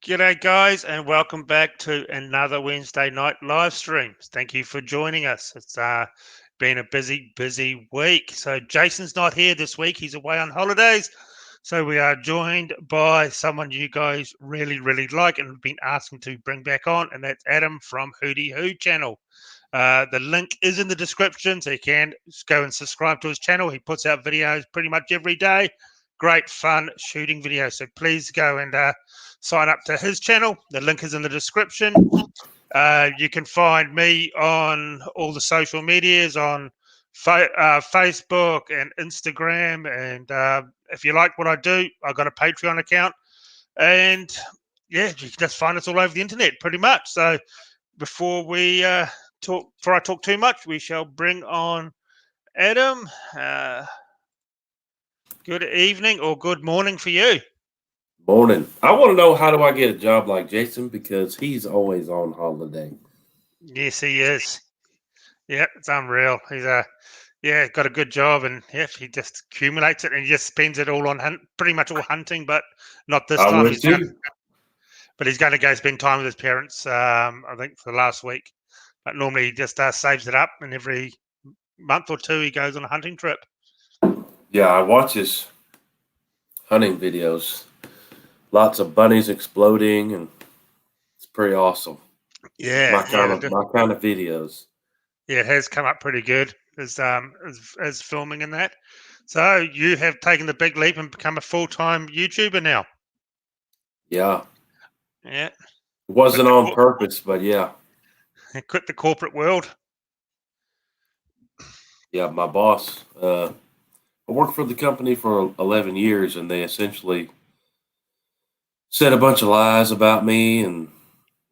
G'day guys, and welcome back to another Wednesday night live stream. Thank you for joining us. It's been a busy week. So Jason's not here this week. He's away on holidays. So we are joined by someone you guys really like and have been asking to bring back on, and that's Adam from Hootie Hoo channel. The link is in the description, so you can just go and subscribe to his channel. He puts out videos pretty much every day. Great fun shooting videos. So please go and sign up to his channel. The link is in the description. You can find me on all the social medias on Facebook and Instagram. And if you like what I do, I've got a Patreon account. And yeah, you can just find us all over the internet pretty much. So before I talk too much, we shall bring on Adam. Good evening or good morning for you. Morning. I want to know, how do I get a job like Jason, because he's always on holiday. Yes, he is. Yeah, it's unreal. He's got a good job, and yeah, he just accumulates it and he just spends it all on pretty much all hunting, but not this time. He's going to go spend time with his parents. I think for the last week, but normally he just saves it up, and every month or two he goes on a hunting trip. Yeah, I watch his hunting videos. Lots of bunnies exploding, and it's pretty awesome. Yeah, my kind of videos. Yeah, it has come up pretty good as filming in that. So you have taken the big leap and become a full-time YouTuber now. Yeah. Yeah. It wasn't on purpose, but yeah. Quit the corporate world. Yeah, my boss. I worked for the company for 11 years, and they essentially said a bunch of lies about me and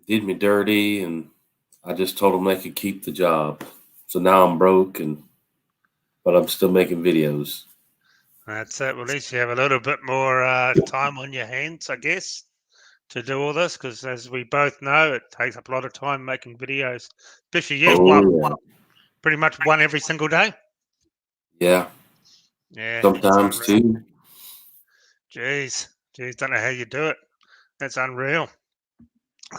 did me dirty, and I just told them they could keep the job. So now I'm broke, but I'm still making videos. That's it. Well, at least you have a little bit more time on your hands, I guess, to do all this, because as we both know, it takes up a lot of time making videos, especially you. Pretty much one every single day. Yeah. Yeah. Sometimes two. Jeez, don't know how you do it. That's unreal.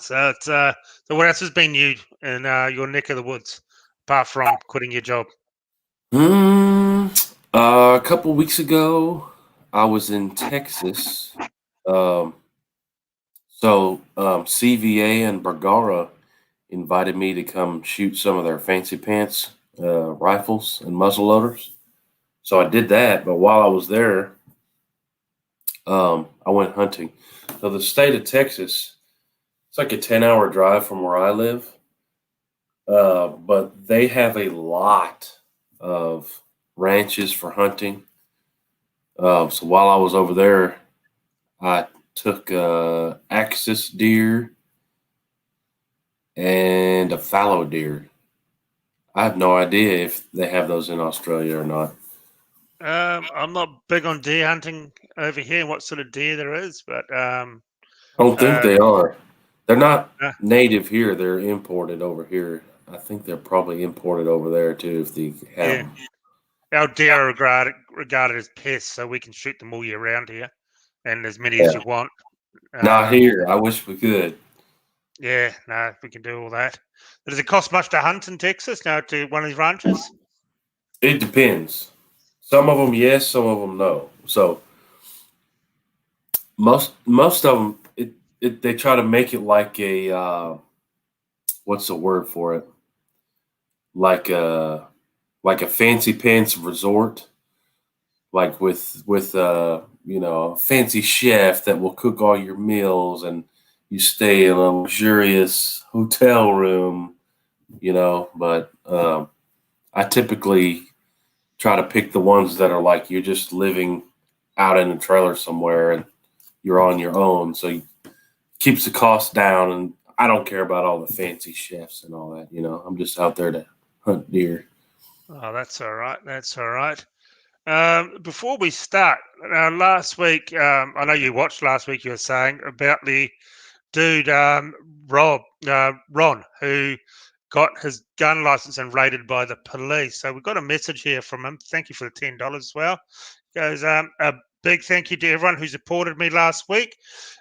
So it's so what else has been new in your neck of the woods apart from quitting your job? A couple weeks ago, I was in Texas. So CVA and Bergara invited me to come shoot some of their fancy pants rifles and muzzle loaders. So I did that, but while I was there, I went hunting. So the state of Texas, it's like a 10-hour drive from where I live, but they have a lot of ranches for hunting. So while I was over there, I took axis deer and a fallow deer. I have no idea if they have those in Australia or not. I'm not big on deer hunting over here and what sort of deer there is, but I don't think they are. They're not native here. They're imported over here. I think they're probably imported over there too, if they have them. Our deer are regarded as pests, so we can shoot them all year round here, and as many as you want. Not here. I wish we could. Yeah, no, we can do all that. Does it cost much to hunt in Texas now to one of these ranches? It depends. Some of them it they try to make it like a what's the word for it? Like a fancy pants resort, like with a fancy chef that will cook all your meals, and you stay in a luxurious hotel room, But I typically try to pick the ones that are like you're just living out in a trailer somewhere and you're on your own, so it keeps the cost down. And I don't care about all the fancy chefs and all that. I'm just out there to hunt deer. Oh, that's all right. That's all right. Before we start, last week, I know you watched last week. You were saying about the dude, Ron, who got his gun license and raided by the police. So we got a message here from him. Thank you for the $10 as well. Goes a big thank you to everyone who supported me last week.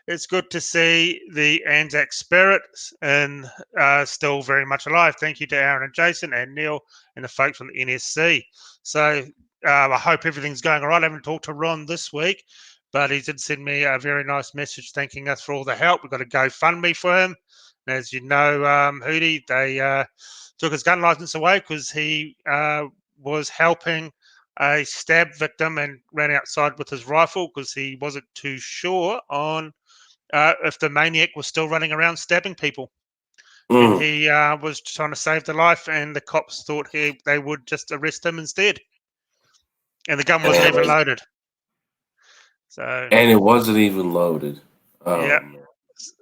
It's good to see the Anzac spirit and still very much alive. Thank you to Aaron and Jason and Neil and the folks from the NSC. So I hope everything's going all right. I haven't talked to Ron this week, but he did send me a very nice message thanking us for all the help. We've got a GoFundMe for him. And as you know, Hootie, they took his gun license away because he was helping a stab victim and ran outside with his rifle because he wasn't too sure on if the maniac was still running around stabbing people. And he was trying to save the life, and the cops thought they would just arrest him instead. And the gun wasn't even loaded. And it wasn't even loaded. Yeah.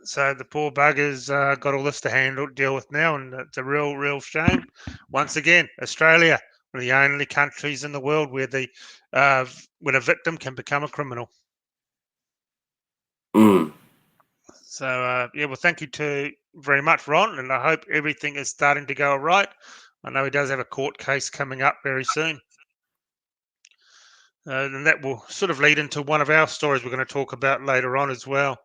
So the poor bugger's got all this to deal with now, and it's a real shame. Once again, Australia, one of the only countries in the world where when a victim can become a criminal. So well, thank you very much, Ron, and I hope everything is starting to go all right. I know he does have a court case coming up very soon. And that will sort of lead into one of our stories we're going to talk about later on as well,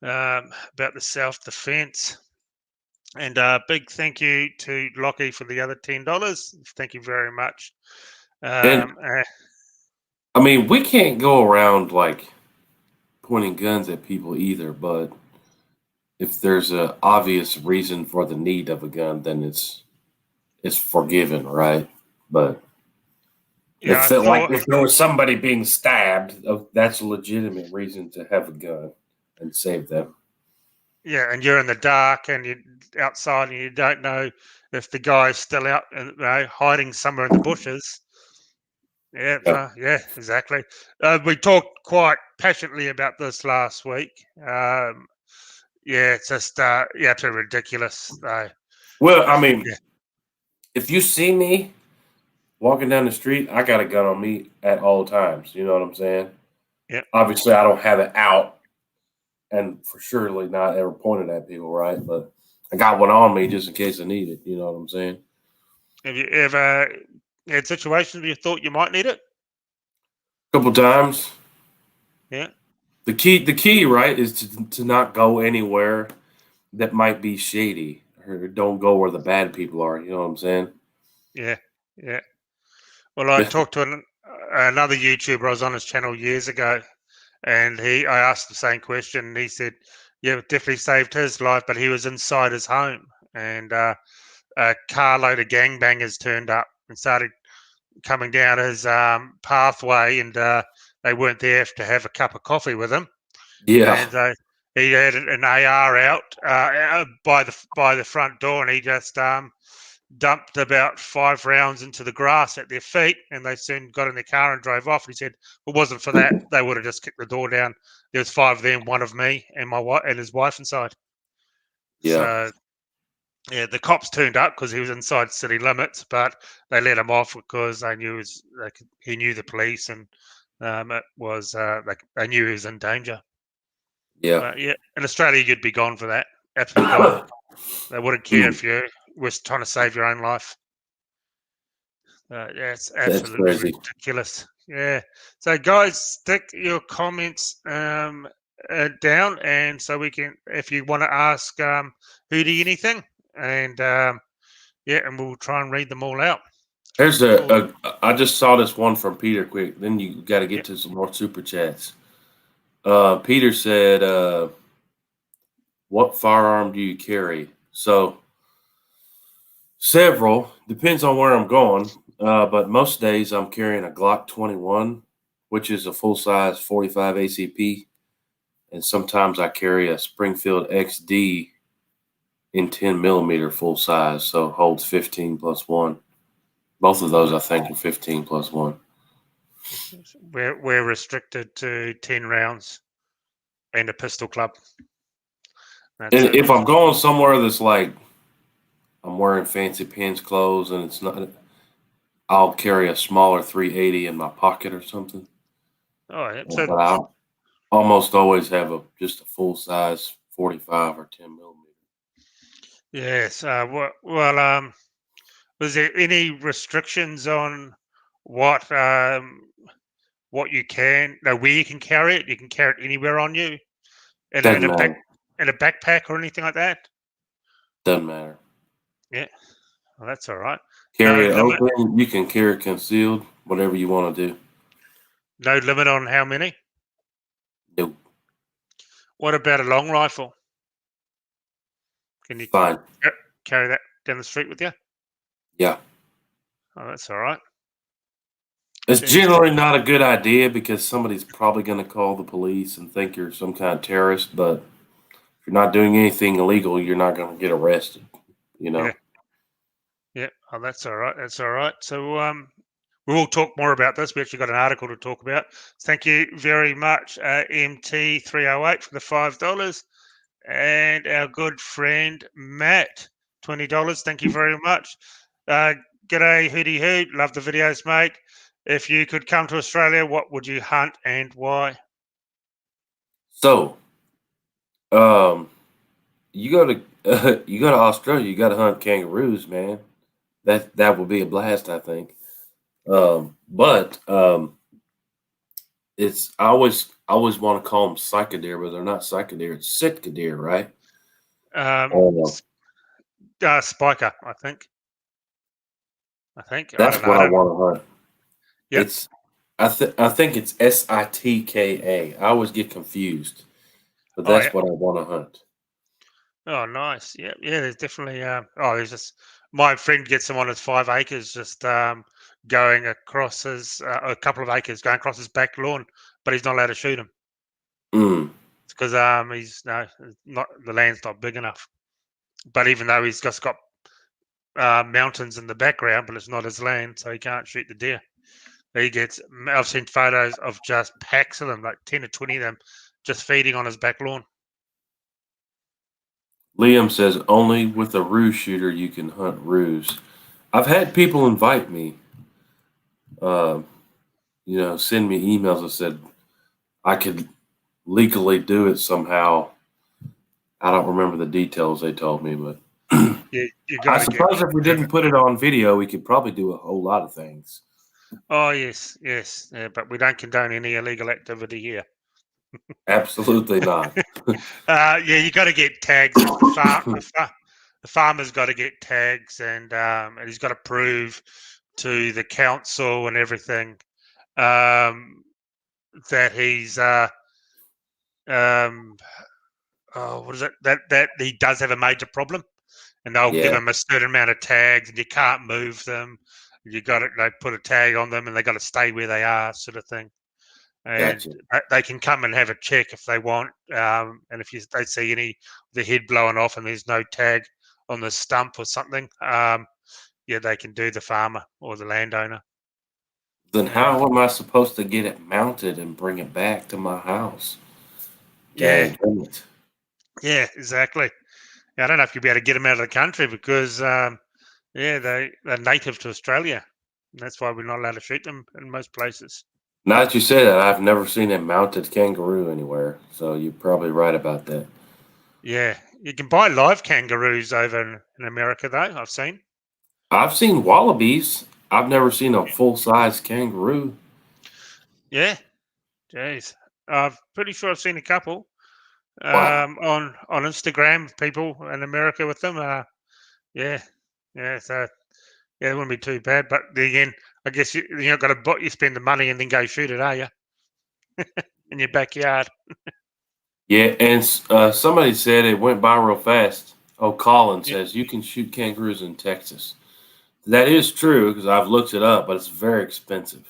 about the self-defense. And big thank you to Lockie for the other $10. Thank you very much. I mean, we can't go around like pointing guns at people either, but if there's an obvious reason for the need of a gun, then it's forgiven, right? But if there was somebody being stabbed, that's a legitimate reason to have a gun and save them. Yeah, and you're in the dark and you're outside and you don't know if the guy's still out hiding somewhere in the bushes. Yeah, exactly. We talked quite passionately about this last week. It's just absolutely ridiculous. Well, I mean, if you see me walking down the street, I got a gun on me at all times. You know what I'm saying? Yeah. Obviously, I don't have it out, and for surely not ever pointed at people, right? But I got one on me just in case I need it. You know what I'm saying? Have you ever had situations where you thought you might need it? A couple times. Yeah. The key, right, is to not go anywhere that might be shady, or don't go where the bad people are. You know what I'm saying? Yeah. Well, I talked to another YouTuber. I was on his channel years ago, and I asked the same question, and he said, "Yeah, it definitely saved his life, but he was inside his home, and a carload of gangbangers turned up and started coming down his pathway, and they weren't there to have a cup of coffee with him. Yeah. And he had an AR out by the front door, and he just dumped about 5 rounds into the grass at their feet, and they soon got in their car and drove off. And he said, if it wasn't for that, they would have just kicked the door down. There was 5 of them, one of me, and my wife and his wife inside. Yeah. So, the cops turned up because he was inside city limits, but they let him off because they knew he knew the police, and it was they knew he was in danger. Yeah. But in Australia, you'd be gone for that. Absolutely gone. They wouldn't care if you were trying to save your own life. It's absolutely ridiculous. Yeah. So, guys, stick your comments down, and so we can, if you want to ask Hootie anything, and and we'll try and read them all out. Here's I just saw this one from Peter quick. Then you got to get to some more super chats. Peter said, What firearm do you carry? So several depends on where I'm going, but most days I'm carrying a Glock 21, which is a full size 45 ACP, and sometimes I carry a Springfield XD in 10 millimeter full size, so holds 15 plus one. Both of those I think are 15 plus one. We're restricted to 10 rounds and a pistol club. That's And it. if I'm going somewhere that's like I'm wearing fancy pants clothes and it's not, I'll carry a smaller 380 in my pocket or something. Oh, yeah. So, But I almost always have just a full size 45 or 10 millimeter. yes. Was there any restrictions on what you can, no, where you can carry it? You can carry it anywhere on you, in Doesn't a matter. backpack or anything like that. Doesn't matter. Yeah, well, that's all right. No Carry it limit. open. You can carry it concealed. Whatever you want to do. No limit on how many. Nope. What about a long rifle? Can you Fine. carry that down the street with you? Yeah. Oh, that's all right. It's Jeez. generally not a good idea because somebody's probably going to call the police and think you're some kind of terrorist. But if you're not doing anything illegal, you're not going to get arrested. You know. Yeah. Yeah. Oh, that's all right. That's all right. So, we will talk more about this. We actually got an article to talk about. Thank you very much, MT308 for the $5, and our good friend Matt, $20. Thank you very much. G'day, hooty hoot. Love the videos, mate. If you could come to Australia, what would you hunt and why? So, you go to you go to Australia, you got to hunt kangaroos, man. That would be a blast, I think. But it's I always want to call them psychodeer, but they're not psychodeer. It's sitka deer, right? Oh, Spiker, I think. I that's don't know. what I want to hunt. Yep. It's I think it's Sitka. I always get confused, but Oh, yeah. that's what I want to hunt. Oh, nice. Yeah, yeah. There's definitely. There's just my friend gets him on his 5 acres, just going across his a couple of acres, going across his back lawn, but he's not allowed to shoot him Mm, because he's no, not the land's not big enough. But even though he's just got mountains in the background, but it's not his land, so he can't shoot the deer. He gets. I've seen photos of just packs of them, like 10 to 20 of them, just feeding on his back lawn. Liam says only with a roo shooter you can hunt roos. I've had people invite me, uh, send me emails that said I could legally do it somehow. I don't remember the details they told me, but You I got to get suppose if we didn't permit. put it on video, we could probably do a whole lot of things. Oh yes, yes, yeah, but we don't condone any illegal activity here. Absolutely not. Yeah, you got to get tags. The farmer's got to get tags, and he's got to prove to the council and everything that he's um, what is it, that he does have a major problem, and they'll give Yeah, him a certain amount of tags, and you can't move them. You got to They put a tag on them, and they got to stay where they are, sort of thing. And gotcha. they can come and have a check if they want. And if they see the head blowing off and there's no tag on the stump or something, yeah, they can do the farmer or the landowner. Then And how am I supposed to get it mounted and bring it back to my house? yeah, Dang it. yeah, exactly. Yeah, I don't know if you'll be able to get them out of the country because yeah, they're native to Australia. And that's why we're not allowed to shoot them in most places. Now that you say that, I've never seen a mounted kangaroo anywhere, so you're probably right about that. Yeah, you can buy live kangaroos over in America, though. I've seen. I've seen wallabies. I've never seen a full-size kangaroo. Yeah, jeez. I'm pretty sure I've seen a couple Wow. on Instagram. People in America with them. Yeah, yeah. So yeah, it wouldn't be too bad. But then again, I guess you not got to you spend the money and then go shoot it, are you? In your backyard. Yeah, and somebody said it went by real fast. Oh, Colin Yeah, says you can shoot kangaroos in Texas. That is true because I've looked it up, but it's very expensive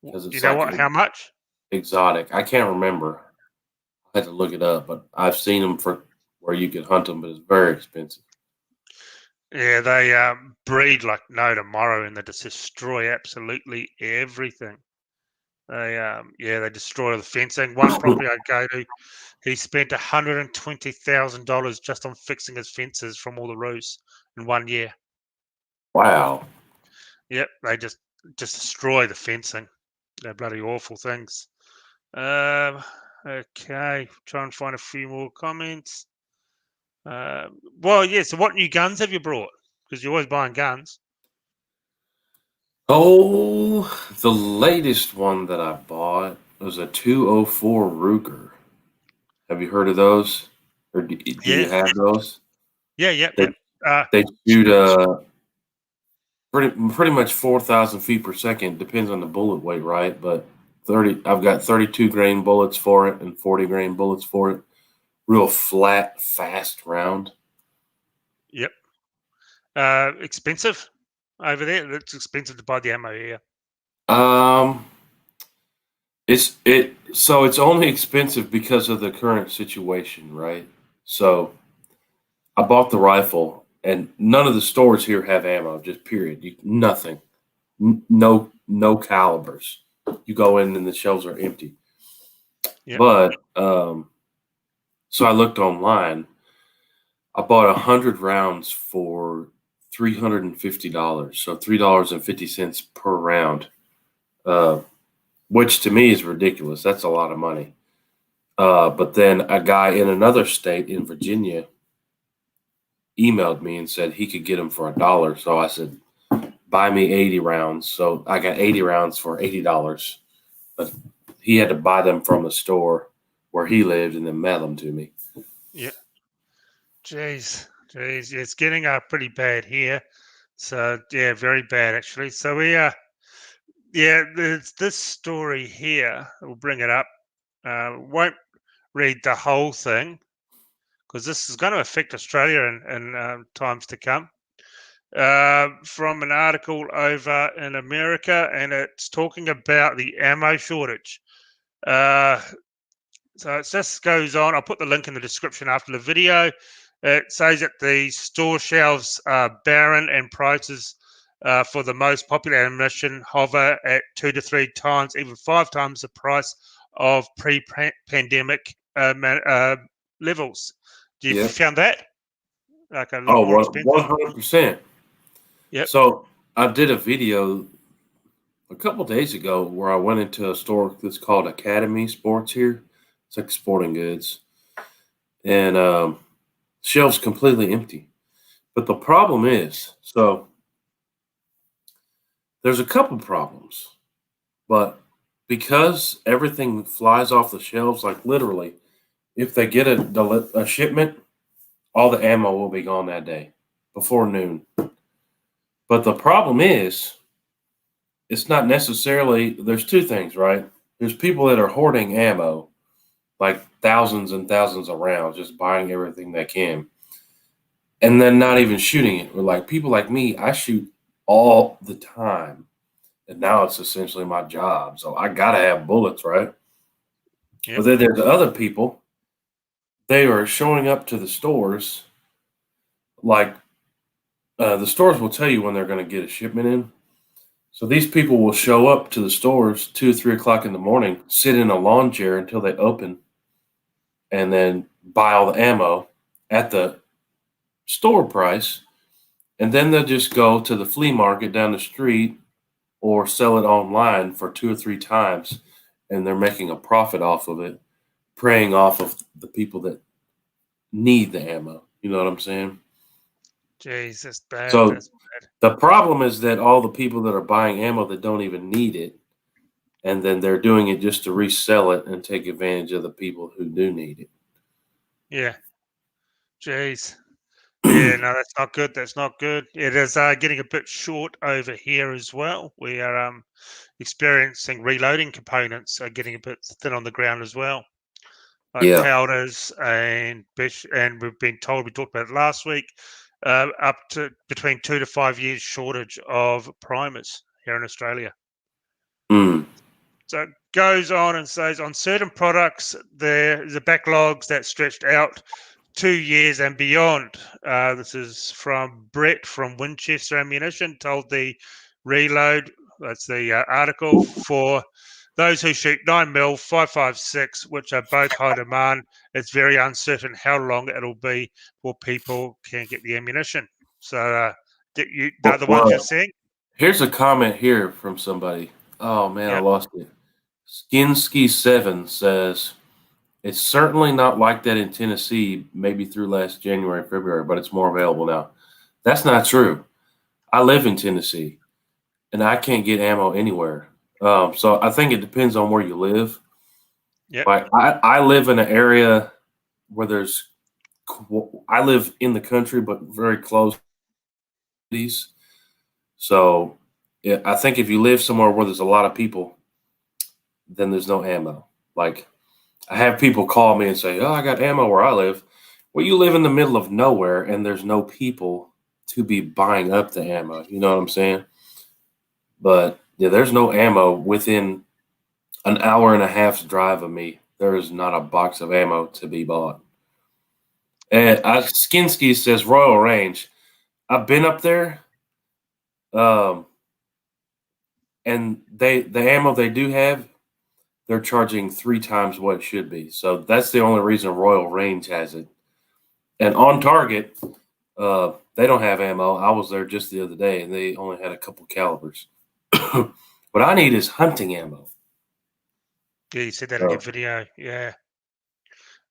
because do you it's know like what? an How much? exotic. I can't remember. I had to look it up, but I've seen them for where you could hunt them, but it's very expensive. Yeah, they breed like no tomorrow, and they just destroy absolutely everything. They destroy the fencing. One property I go to, he spent $120,000 just on fixing his fences from all the roofs in 1 year. Wow. Yep, they just destroy the fencing. They're bloody awful things. Um, okay, try and find a few more comments. Well, yeah. So, what new guns have you brought? Because you're always buying guns. Oh, the latest one that I bought was a 204 Ruger. Have you heard of those? Or do you Yeah, have those? yeah, yep, They yep. Uh, they sh- shoot sh- pretty much 4,000 feet per second. Depends on the bullet weight, right? But 30. I've got 32 grain bullets for it and 40 grain bullets for it. Real flat, fast round. yep. Expensive over there. It's expensive to buy the ammo here. Um, it's only expensive because of the current situation, right? So I bought the rifle, and none of the stores here have ammo. Just period. Nothing. No calibers. You go in and the shelves are empty. Yep. But so I looked online. I bought 100 rounds for $350. So $3.50 per round, uh, which to me is ridiculous. That's a lot of money. But then a guy in another state in Virginia emailed me and said he could get them for $1. So I said, buy me 80 rounds. So I got 80 rounds for $80. But he had to buy them from the store where he lived and then mail them to me. Yeah. Jeez. Yeah, it's getting pretty bad here. So yeah, very bad actually. So there's this story here. We'll bring it up. Won't read the whole thing because this is going to affect Australia in times to come. From an article over in America, and it's talking about the ammo shortage. Uh, so it just goes on. I'll put the link in the description after the video. It says that the store shelves are barren and prices for the most popular ammunition hover at 2 to 3 times, even 5 times the price of pre-pandemic levels. Have you Yeah. found that? Like a lot Oh, more expensive? 100%. Yep. So I did a video a couple days ago where I went into a store that's called Academy Sports here. It's like sporting goods. And shelves completely empty. But the problem is, so there's a couple problems. But because everything flies off the shelves, like literally, if they get a shipment, all the ammo will be gone that day before noon. But the problem is, it's not necessarily, there's two things, right? There's people that are hoarding ammo, like thousands and thousands of rounds, just buying everything they can, and then not even shooting it. Or like people like me, I shoot all the time. And now it's essentially my job. So I got to have bullets, right? Yep. But then there's other people, they are showing up to the stores. Like the stores will tell you when they're going to get a shipment in. So these people will show up to the stores 2 or 3 o'clock in the morning, sit in a lawn chair until they open, and then buy all the ammo at the store price. And then they'll just go to the flea market down the street or sell it online for 2 or 3 times. And they're making a profit off of it, preying off of the people that need the ammo. You know what I'm saying? Jeez, that's bad. So That's bad. the problem is that all the people that are buying ammo that don't even need it, and then they're doing it just to resell it and take advantage of the people who do need Yeah. Jeez. Yeah, it. no, that's not good. That's not good. It is getting a bit short over here as well. We are experiencing reloading components are getting a bit thin on the ground as well. like Yeah. powders and and we've been told, we talked about it last week, up to between 2 to 5 years shortage of primers here in Australia. Mm. So it goes on and says on certain products, there's the backlogs that stretched out 2 years and beyond. This is from Brett from Winchester Ammunition, told the Reload, that's the article, for those who shoot 9mm, 5.56, which are both high demand, it's very uncertain how long it'll be before people can get the ammunition. So the other ones you're Well, seeing? here's a comment here from somebody. Oh man, I Yeah, lost it. Skinsky7 says it's certainly not like that in Tennessee, maybe through last January, February, but it's more available now. That's not true. I live in Tennessee and I can't get ammo anywhere. So I think it depends on where you live. yeah, Like I live in an area where I live in the country, but very close to cities. So yeah, I think if you live somewhere where there's a lot of people, then there's no ammo. Like I have people call me and say, "Oh, I got ammo where I live." Well, you live in the middle of nowhere, and there's no people to be buying up the ammo. You know what I'm saying? But yeah, there's no ammo within an hour and a half's drive of me. There is not a box of ammo to be bought. And Skinsky says Royal Range. I've been up there, um, and the ammo they do have, they're charging 3 times what it should be. So that's the only reason Royal Range has it. And on Target, they don't have ammo. I was there just the other day, and they only had a couple calibers. What I need is hunting ammo. yeah, you said that in your So, video. Yeah.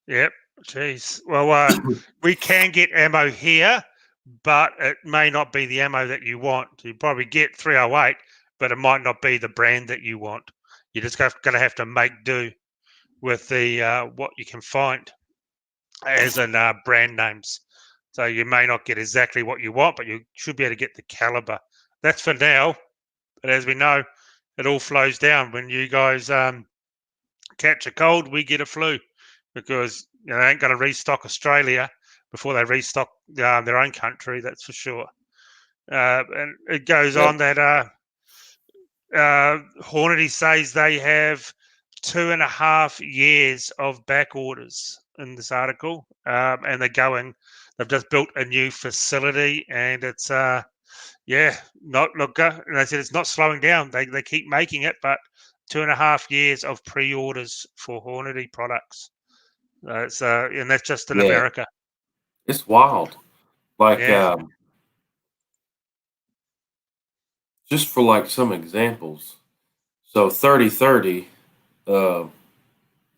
Yep. Jeez. Well, we can get ammo here, but it may not be the ammo that you want. You probably get 308, but it might not be the brand that you want. You're just going to have to make do with the what you can find, as in brand names. So you may not get exactly what you want, but you should be able to get the caliber. That's for now. But as we know, it all flows down. When you guys catch a cold, we get a flu, because they ain't going to restock Australia before they restock their own country. That's for sure. And it goes yeah, on that Hornady says they have 2.5 years of back orders in this article, and they're going. They've just built a new facility, and it's yeah, not look. And they said it's not slowing down. They keep making it, but 2.5 years of pre-orders for Hornady products. And that's just in yeah, America. it's wild. Like, Yeah, just for like some examples. So 3030, uh,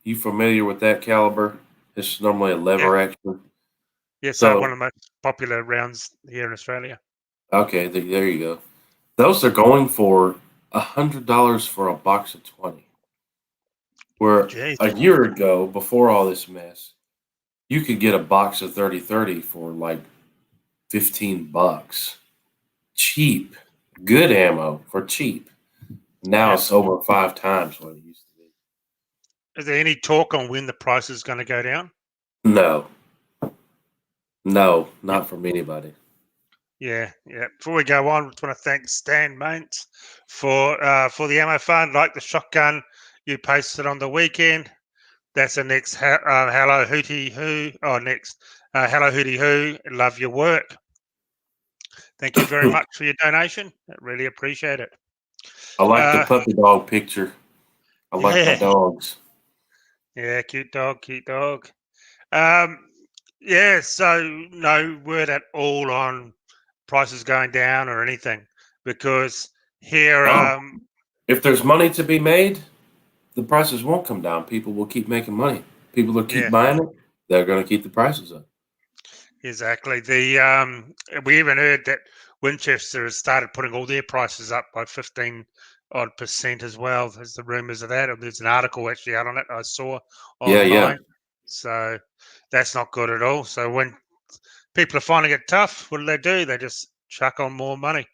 you familiar with that caliber? It's normally a yeah, lever action. yeah. So one So of the most popular rounds here in Australia. okay, there you go. Those are going for $100 for a box of 20. Where a Jeez. year ago, before all this mess, you could get a box of 3030 for like $15. Cheap. Good ammo for cheap. Now Yep. it's over 5 times what it used to be. Is there any talk on when the price is going to go down? No, no, Yep. not from anybody. Yeah, yeah. Before we go on, I just want to thank Stan Mates for the ammo fund, like the shotgun you posted on the weekend. That's the next Hello Hootie Hoo. Oh, next Hello Hootie Hoo. Love your work. Thank you very much for your donation. I really appreciate it. I like the Uh, puppy dog picture. I like my yeah, dogs. yeah. Cute dog, cute dog. Um, yeah. So no word at all on prices going down or anything, because here, Oh, if there's money to be made, the prices won't come down. People will keep making money. People will keep yeah, buying it. They're going to keep the prices up. exactly. We even heard that Winchester has started putting all their prices up by 15% as well. There's the rumors of that. And there's an article actually out on it I saw Yeah, yeah, online. So that's not good at all. So when people are finding it tough, what do? They just chuck on more money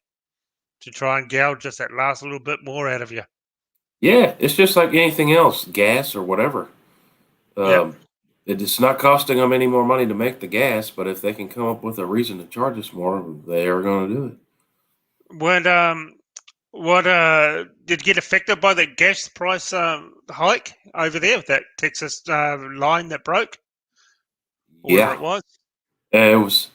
to try and gouge just that last little bit more out of you. yeah. It's just like anything else, gas or whatever. Yep. It's not costing them any more money to make the gas, but if they can come up with a reason to charge us more, they are going to do it. What did you get affected by the gas price hike over there with that Texas line that broke, or whatever Yeah, it was? it was.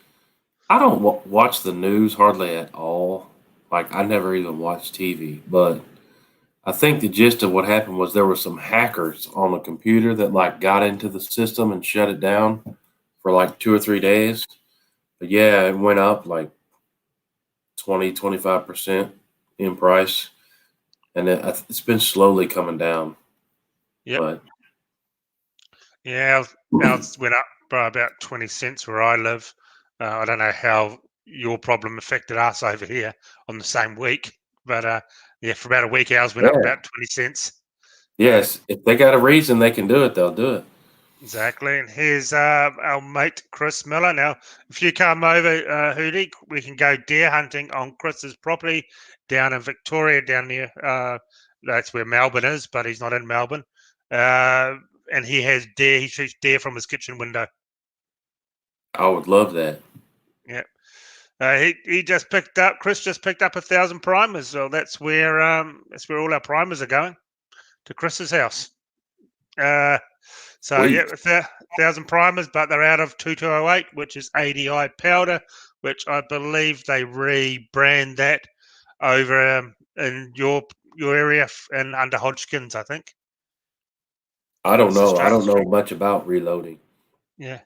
I don't watch the news hardly at all. Like I never even watch TV, but I think the gist of what happened was there were some hackers on the computer that like got into the system and shut it down for like 2 or 3 days. But yeah, it went up like 20, 25% in price, and it's been slowly coming down. Yep. But Yeah, ours went up by about 20 cents where I live. I don't know how your problem affected us over here on the same week, but yeah, for about a week, ours went up yeah, about 20 cents. Uh, yes, if they got a reason they can do it, they'll do it. exactly. And here's our mate, Chris Miller. Now, if you come over, Hootie, we can go deer hunting on Chris's property down in Victoria, down near, that's where Melbourne is, but he's not in Melbourne. Uh, and he has deer, he shoots deer from his kitchen window. I would love that. Yeah. He just picked up. Chris just picked up 1,000 primers. So that's where all our primers are going, to Chris's house. So Sweet. yeah, 1,000 primers, but they're out of 2208, which is ADI powder, which I believe they rebrand that over in your area and under Hodgkins, I think. I don't It's know. I Australia. don't know much about reloading. Yeah.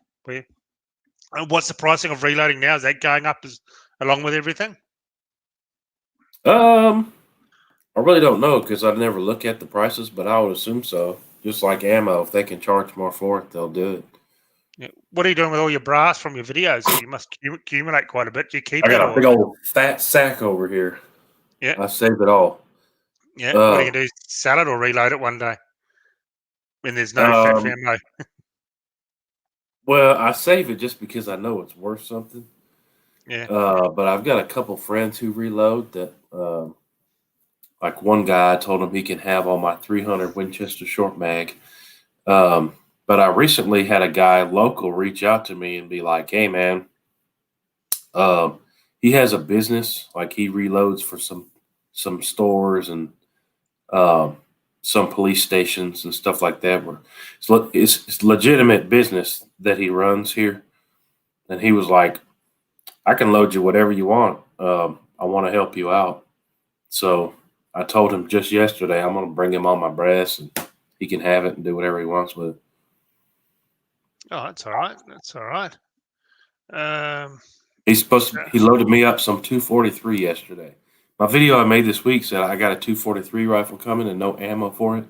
What's the pricing of reloading now? Is that going up along with everything? I really don't know because I never look at the prices, but I would assume so. Just like ammo, if they can charge more for it, they'll do it. Yeah. What are you doing with all your brass from your videos? You must accumulate quite a bit. Do you keep I it got a or? big old fat sack over here. Yeah, I saved it all. yeah. What are you Uh, gonna do? Sell it or reload it one day when there's no fat um, ammo? well, I save it just because I know it's worth something. Yeah. But I've got a couple friends who reload that. Like one guy, I told him he can have all my 300 Winchester short mag. Um, but I recently had a guy local reach out to me and be like, "Hey, man, um, he has a business. Like he reloads for some stores and um, some police stations and stuff like that. Where it's legitimate business that he runs here." And he was like, "I can load you whatever you want. I want to help you out." So I told him just yesterday I'm going to bring him on my brass and he can have it and do whatever he wants with it. Oh, that's all right. That's all right. Um, He's supposed to. yeah. He loaded me up some 243 yesterday. My video I made this week said I got a 243 rifle coming and no ammo for it.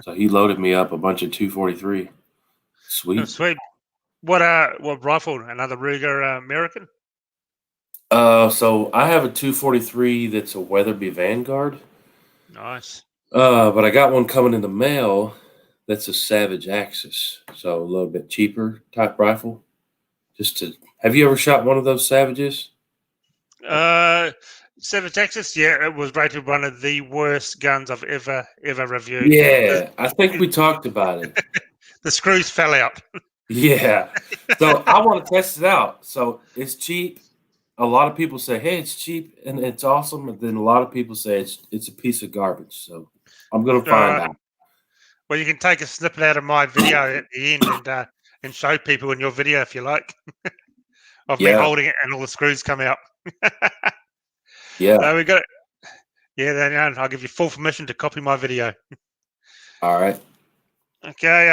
So he loaded me up a bunch of 243. Oh, Sweet. sweet. What rifle? Another Ruger American? So I have a 243 that's a Weatherby Vanguard. Nice. But I got one coming in the mail that's a Savage Axis. So a little bit cheaper type rifle. Have you ever shot one of those Savages? Seven Texas. Yeah, it was rated one of the worst guns I've ever reviewed. Yeah, I think we talked about it. The screws fell out. Yeah. So I want to test it out. So it's cheap. A lot of people say, "Hey, it's cheap and it's awesome," and then a lot of people say it's a piece of garbage. So I'm gonna find Uh, out. well, you can take a snippet out of my video at the end and show people in your video if you like of me Yeah, holding it and all the screws come out. yeah. So we got it. Yeah, then I'll give you full permission to copy my video. All right. Okay,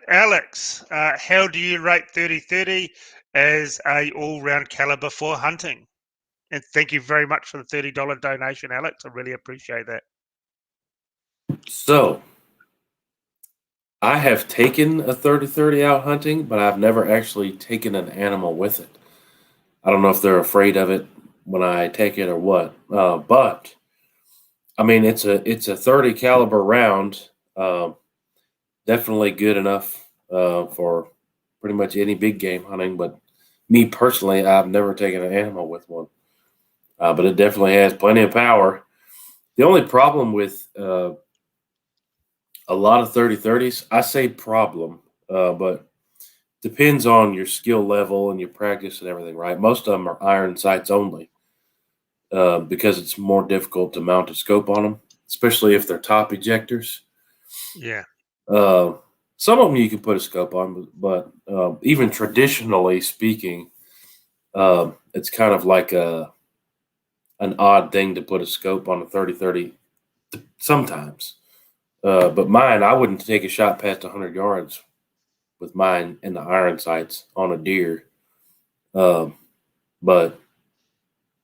Alex, how do you rate 30-30 as a all-round caliber for hunting? And thank you very much for the $30 donation, Alex. I really appreciate that. So I have taken a 30-30 out hunting, but I've never actually taken an animal with it. I don't know if they're afraid of it when I take it or what. But I mean, it's a 30 caliber round. Definitely good enough for pretty much any big game hunting. But me personally, I've never taken an animal with one. But it definitely has plenty of power. The only problem with a lot of 30-30s, I say problem, but depends on your skill level and your practice and everything, right? Most of them are iron sights only because it's more difficult to mount a scope on them, especially if they're top ejectors. Yeah. Uh, some of them you can put a scope on, but even traditionally speaking, it's kind of like an odd thing to put a scope on a 30-30 sometimes. But mine, I wouldn't take a shot past 100 yards with mine and the iron sights on a deer. Um, but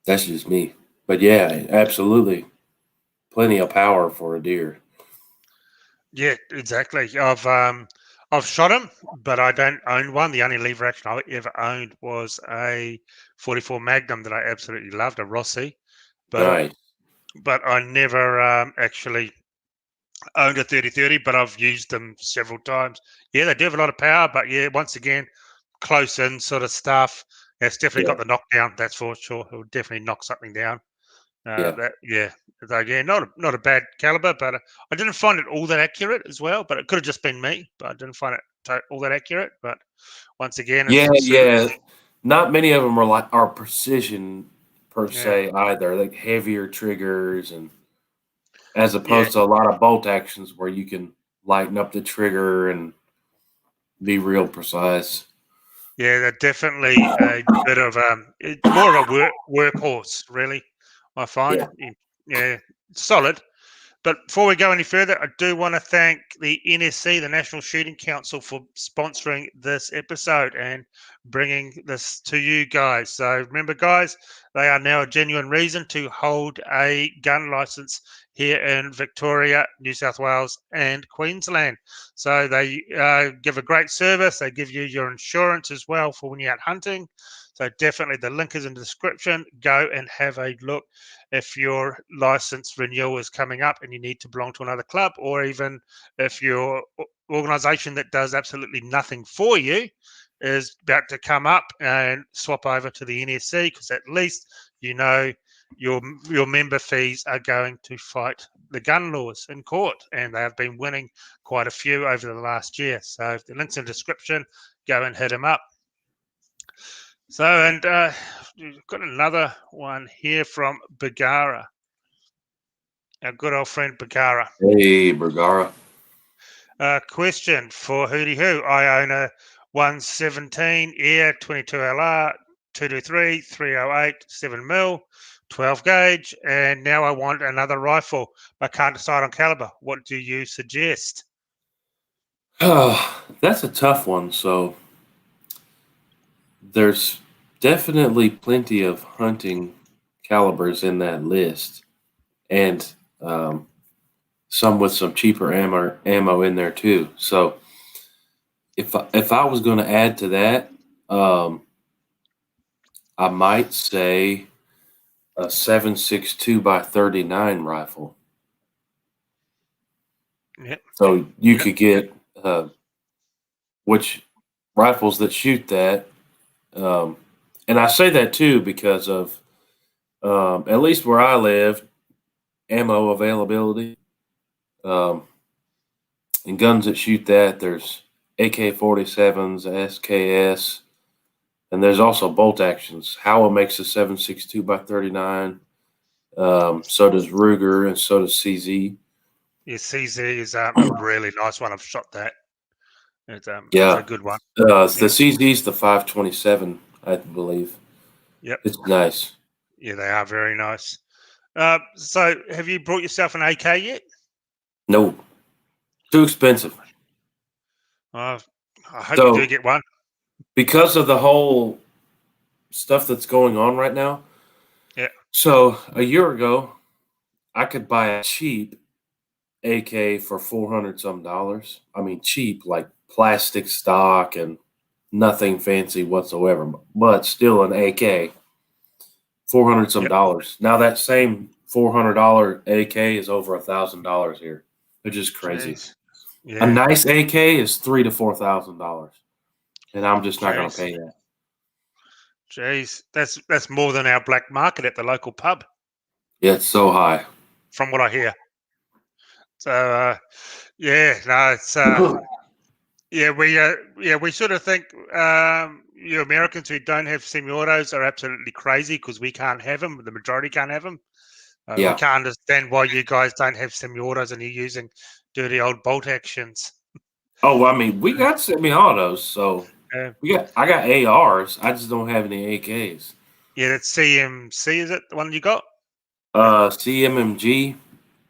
that's just me. But yeah, absolutely, plenty of power for a deer. Yeah, exactly. I've shot him, but I don't own one. The only lever action I ever owned was a 44 Magnum that I absolutely loved, a Rossi. But Nice. but I never actually owned a 30-30, but I've used them several times. Yeah, they do have a lot of power, but yeah, once again, close in sort of stuff. It's definitely Yeah. got the knockdown, that's for sure. It will definitely knock something down. Yeah. Yeah. So yeah, not a bad caliber, but I didn't find it all that accurate as well. But it could have just been me, but I didn't find it all that accurate. But once again, Yeah. it's Yeah. Not many of them are precision per yeah, se either. Like heavier triggers and as yeah, opposed to a lot of bolt actions where you can lighten up the trigger and be real precise. yeah. They're definitely a bit of it's more of a workhorse, really. I find, Yeah. yeah, solid. But before we go any further, I do want to thank the NSC, the National Shooting Council, for sponsoring this episode and bringing this to you guys. So remember, guys, they are now a genuine reason to hold a gun license here in Victoria, New South Wales, and Queensland. So they give a great service. They give you your insurance as well for when you're out hunting. So definitely the link is in the description. Go and have a look if your license renewal is coming up and you need to belong to another club, or even if your organization that does absolutely nothing for you is about to come up and swap over to the NSC, because at least you know your member fees are going to fight the gun laws in court, and they have been winning quite a few over the last year. So the link's in the description. Go and hit them up. So, and we've got another one here from Bagara, our good old friend Bagara. Hey, Bergara. Question for Hootie Hoo. I own a 117 Air 22 LR 223 308 7 mil 12 gauge, and now I want another rifle. I can't decide on caliber. What do you suggest? Oh, that's a tough one. So there's definitely plenty of hunting calibers in that list, and some with some cheaper ammo in there too. So if I was going to add to that, um, I might say a 7.62 by 39 rifle. Yep, So you yep, could get which rifles that shoot that. Um, and I say that too because of at least where I live, ammo availability. Um, and guns that shoot that, there's AK-47s, SKS, and there's also bolt actions. Howa makes a 7.62 by 39. So does Ruger, and so does CZ. yeah. CZ is a really nice one. I've shot that. It's a Yeah, good one. the Yeah, CZ's the 527, I believe. yep, It's nice. yeah. They are very nice. So have you brought yourself an AK yet? No, too expensive. Uh, I hope you do So get one. because of the whole stuff that's going on right now, Yeah, so a year ago, I could buy a cheap AK for 400 some dollars. I mean, cheap, like plastic stock and nothing fancy whatsoever, but still an AK, 400 some yep. dollars. Now that same $400 AK is over $1,000 here, which is crazy. Jeez. A Yeah. nice AK is $3,000 to $4,000, and I'm just not going to Jeez. pay that. Jeez. That's more than our black market at the local pub, Yeah, it's so high. from what I hear. So yeah, no, it's Yeah, we sort of think you Americans who don't have semi-autos are absolutely crazy because we can't have them. The majority can't have them. We Yeah. can't understand why you guys don't have semi-autos and you're using dirty old bolt actions. Oh, well, I mean, we got semi-autos, so Uh, I got ARs. I just don't have any AKs. yeah, that's CMC, is it the one you got? Yeah, CMMG.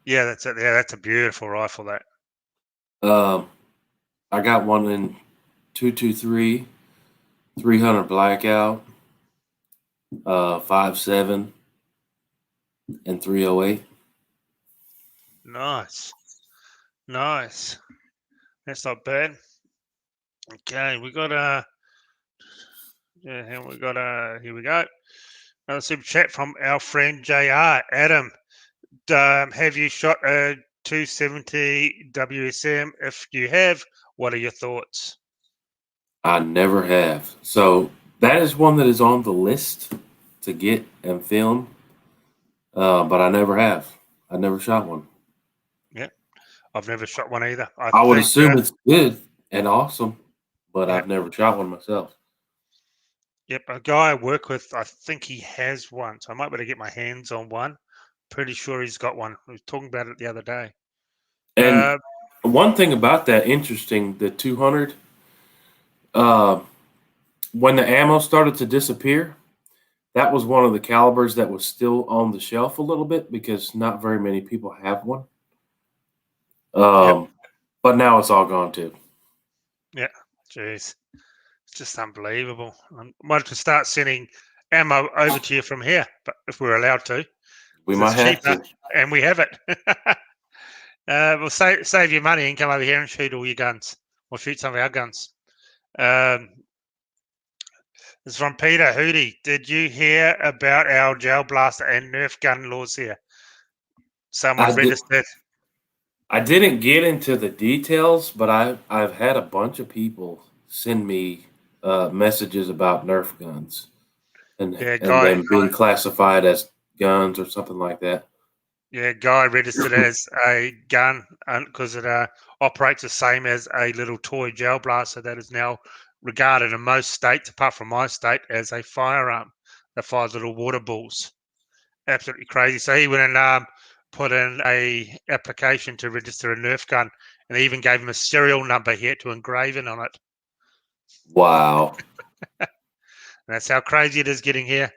yeah, that's it. Yeah, that's a beautiful rifle. That. Um, I got one in 223, 300 blackout, 57, and 308. Nice, nice. That's not bad. Okay, we got yeah, here we go. Another super chat from our friend JR. Adam, have you shot a 270 WSM? If you have, what are your thoughts? I never have. So that is one that is on the list to get and film, but I never have. I never shot one. Yeah, I've never shot one either. I I would think, assume it's good and awesome, but yeah, I've never shot one myself. yep. A guy I work with, I think he has one, so I might be able to get my hands on one. Pretty sure he's got one. We were talking about it the other day. And Uh, one thing about that interesting, the 200, uh, when the ammo started to disappear, that was one of the calibers that was still on the shelf a little bit because not very many people have one. yep, Um, but now it's all gone too. yeah. Jeez, it's just unbelievable. I might have to start sending ammo over to you from here, but if we're allowed to, We because might it's have cheaper to. and we have it. We'll save you money and come over here and shoot all your guns. We'll shoot some of our guns. Um, this is from Peter Hootie. Did you hear about our gel blaster and Nerf gun laws here? I Someone did. registered. I didn't get into the details, but I've had a bunch of people send me messages about Nerf guns Yeah, and guy. them being classified as guns or something like that. Yeah, guy registered as a gun because it operates the same as a little toy gel blaster that is now regarded in most states, apart from my state, as a firearm that fires little water balls. Absolutely crazy. So he went and put in a application to register a Nerf gun, and they even gave him a serial number here to engrave in on it. Wow. And that's how crazy it is getting here.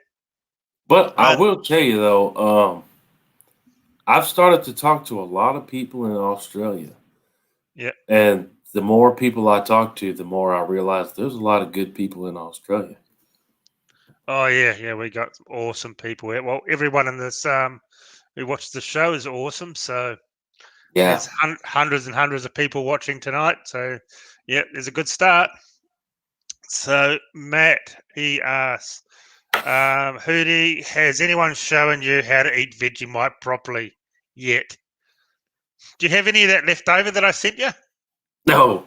But I Uh, will tell you though, I've started to talk to a lot of people in Australia, yeah. and the more people I talk to, the more I realize there's a lot of good people in Australia. Oh yeah, yeah. We got some awesome people here. Well, everyone in this who watches the show is awesome. So Yeah. there's hundreds and hundreds of people watching tonight. So yeah, there's a good start. So Matt, he asks, Hootie, has anyone shown you how to eat Vegemite properly yet? Do you have any of that left over that I sent you? No,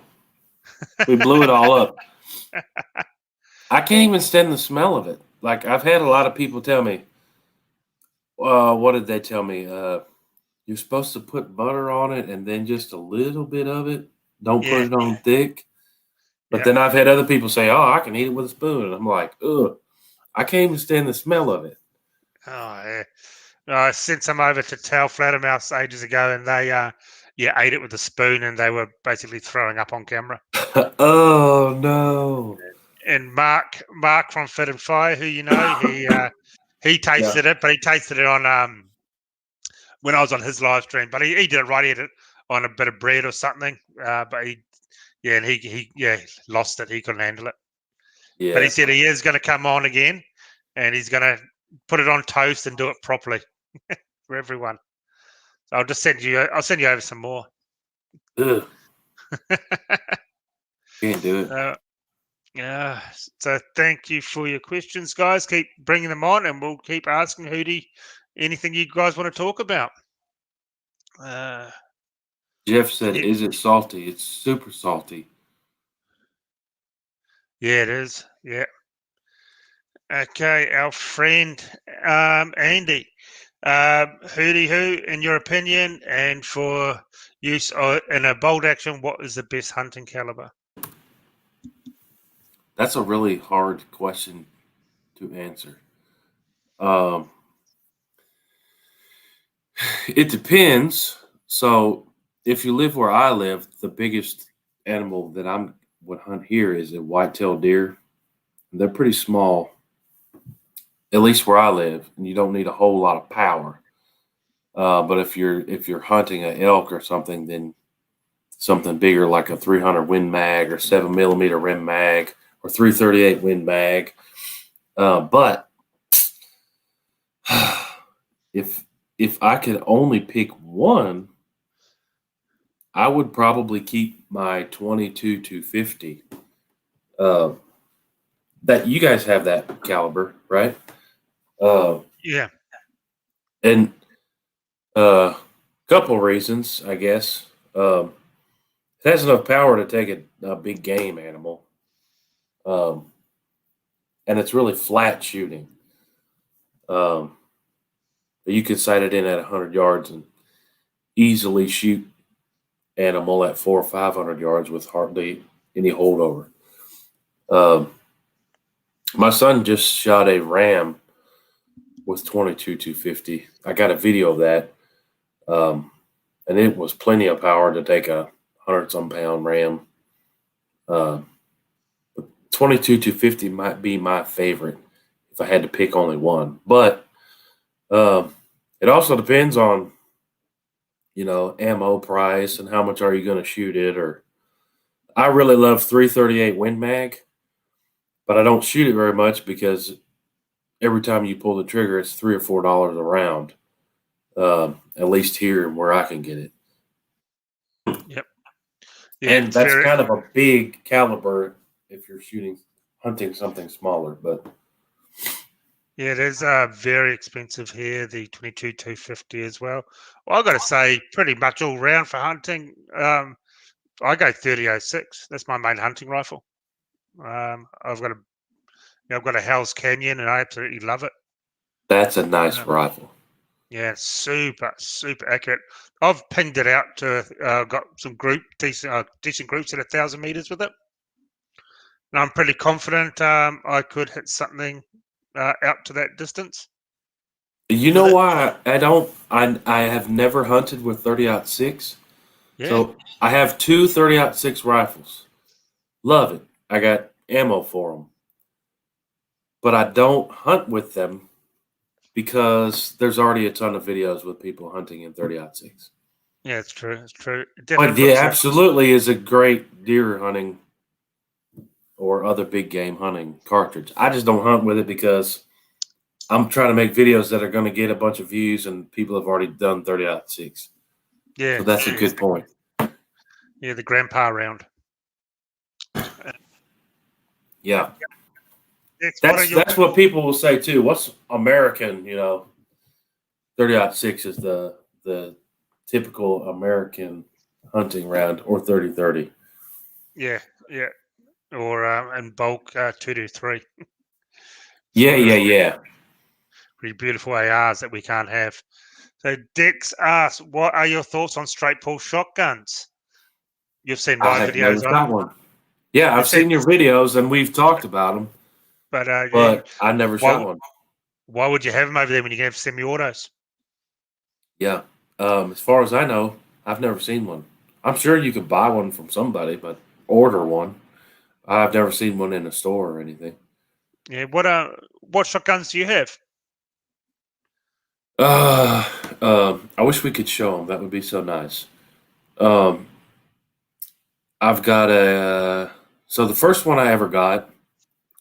we blew it all up. I can't even stand the smell of it. Like I've had a lot of people tell me, what did they tell me? You're supposed to put butter on it and then just a little bit of it. Don't put Yeah, it on thick. But yeah. then I've had other people say, "Oh, I can eat it with a spoon," and I'm like, "Ugh, I can't even stand the smell of it." Oh, yeah. I sent some over to Tal Flattermouse ages ago, and they, yeah, ate it with a spoon, and they were basically throwing up on camera. Oh no! And Mark from Fit and Fire, who you know, he Yeah, tasted it, but he tasted it on when I was on his live stream. But he did it right, he did it on a bit of bread or something. But yeah, and he lost it. He couldn't handle it. But he yeah, said he is going to come on again, and he's going to put it on toast and do it properly for everyone. So I'll send you over some more. ugh, can't do it. uh, yeah. So thank you for your questions, guys. Keep bringing them on, and we'll keep asking Hootie anything you guys want to talk about. Uh, Jeff said, yeah, "Is it salty? It's super salty." yeah, it is. Yeah. Okay, our friend Andy. Hootie, who, in your opinion, and for use in a bolt action, what is the best hunting caliber? That's a really hard question to answer. Um, it depends. So, if you live where I live, the biggest animal that I would hunt here is a white-tailed deer. They're pretty small, at least where I live, and you don't need a whole lot of power. But if you're hunting an elk or something, then something bigger like a 300 Win Mag or 7 millimeter Rim Mag or 338 Win Mag. But if I could only pick one, I would probably keep my 22 250. That you guys have that caliber, right? Yeah. And couple reasons, I guess. It has enough power to take a big game animal, um, and it's really flat shooting. Um, you could sight it in at 100 yards and easily shoot animal at 400 or 500 yards with hardly any holdover. Um, my son just shot a ram with 22 250. I got a video of that, and it was plenty of power to take a 100-some pound ram. 22 250 might be my favorite if I had to pick only one, but it also depends on ammo price and how much are you going to shoot it. Or I really love 338 Win Mag, but I don't shoot it very much because every time you pull the trigger, it's $3 or $4 a round. At least here where I can get it. Yep. Yeah, And that's kind of a big caliber if you're hunting something smaller, but yeah, it is very expensive here, the 22 250 as well. Well, I've got to say, pretty much all round for hunting. I go 30-06. That's my main hunting rifle. I've got a Hell's Canyon, and I absolutely love it. that's a nice rifle. Yeah, super, super accurate. I've pinged it out to got some decent groups at 1,000 meters with it, and I'm pretty confident I could hit something out to that distance. You know why I don't? I have never hunted with 30-06. Yeah. So I have two 30-06 rifles. Love it. I got ammo for them. But I don't hunt with them because there's already a ton of videos with people hunting in 30-06. Yeah, it's true. It's true. But yeah, absolutely is a great deer hunting or other big game hunting cartridge. I just don't hunt with it because I'm trying to make videos that are going to get a bunch of views, and people have already done 30-06. Yeah. So that's a good point. Yeah, the grandpa round. Yeah. That's what people will say too. What's American, 30-06 is the typical American hunting round, or 30-30. Yeah, yeah. Or in bulk 223. Yeah. Pretty beautiful ARs that we can't have. So Dex asks, what are your thoughts on straight pull shotguns? You've seen my videos on them. One. Yeah, I've seen your videos and we've talked about them. But I never shot one. Why would you have them over there when you can have semi-autos? Yeah. As far as I know, I've never seen one. I'm sure you could buy one from somebody, but order one. I've never seen one in a store or anything. Yeah. What shotguns do you have? I wish we could show them. That would be so nice. I've got so the first one I ever got,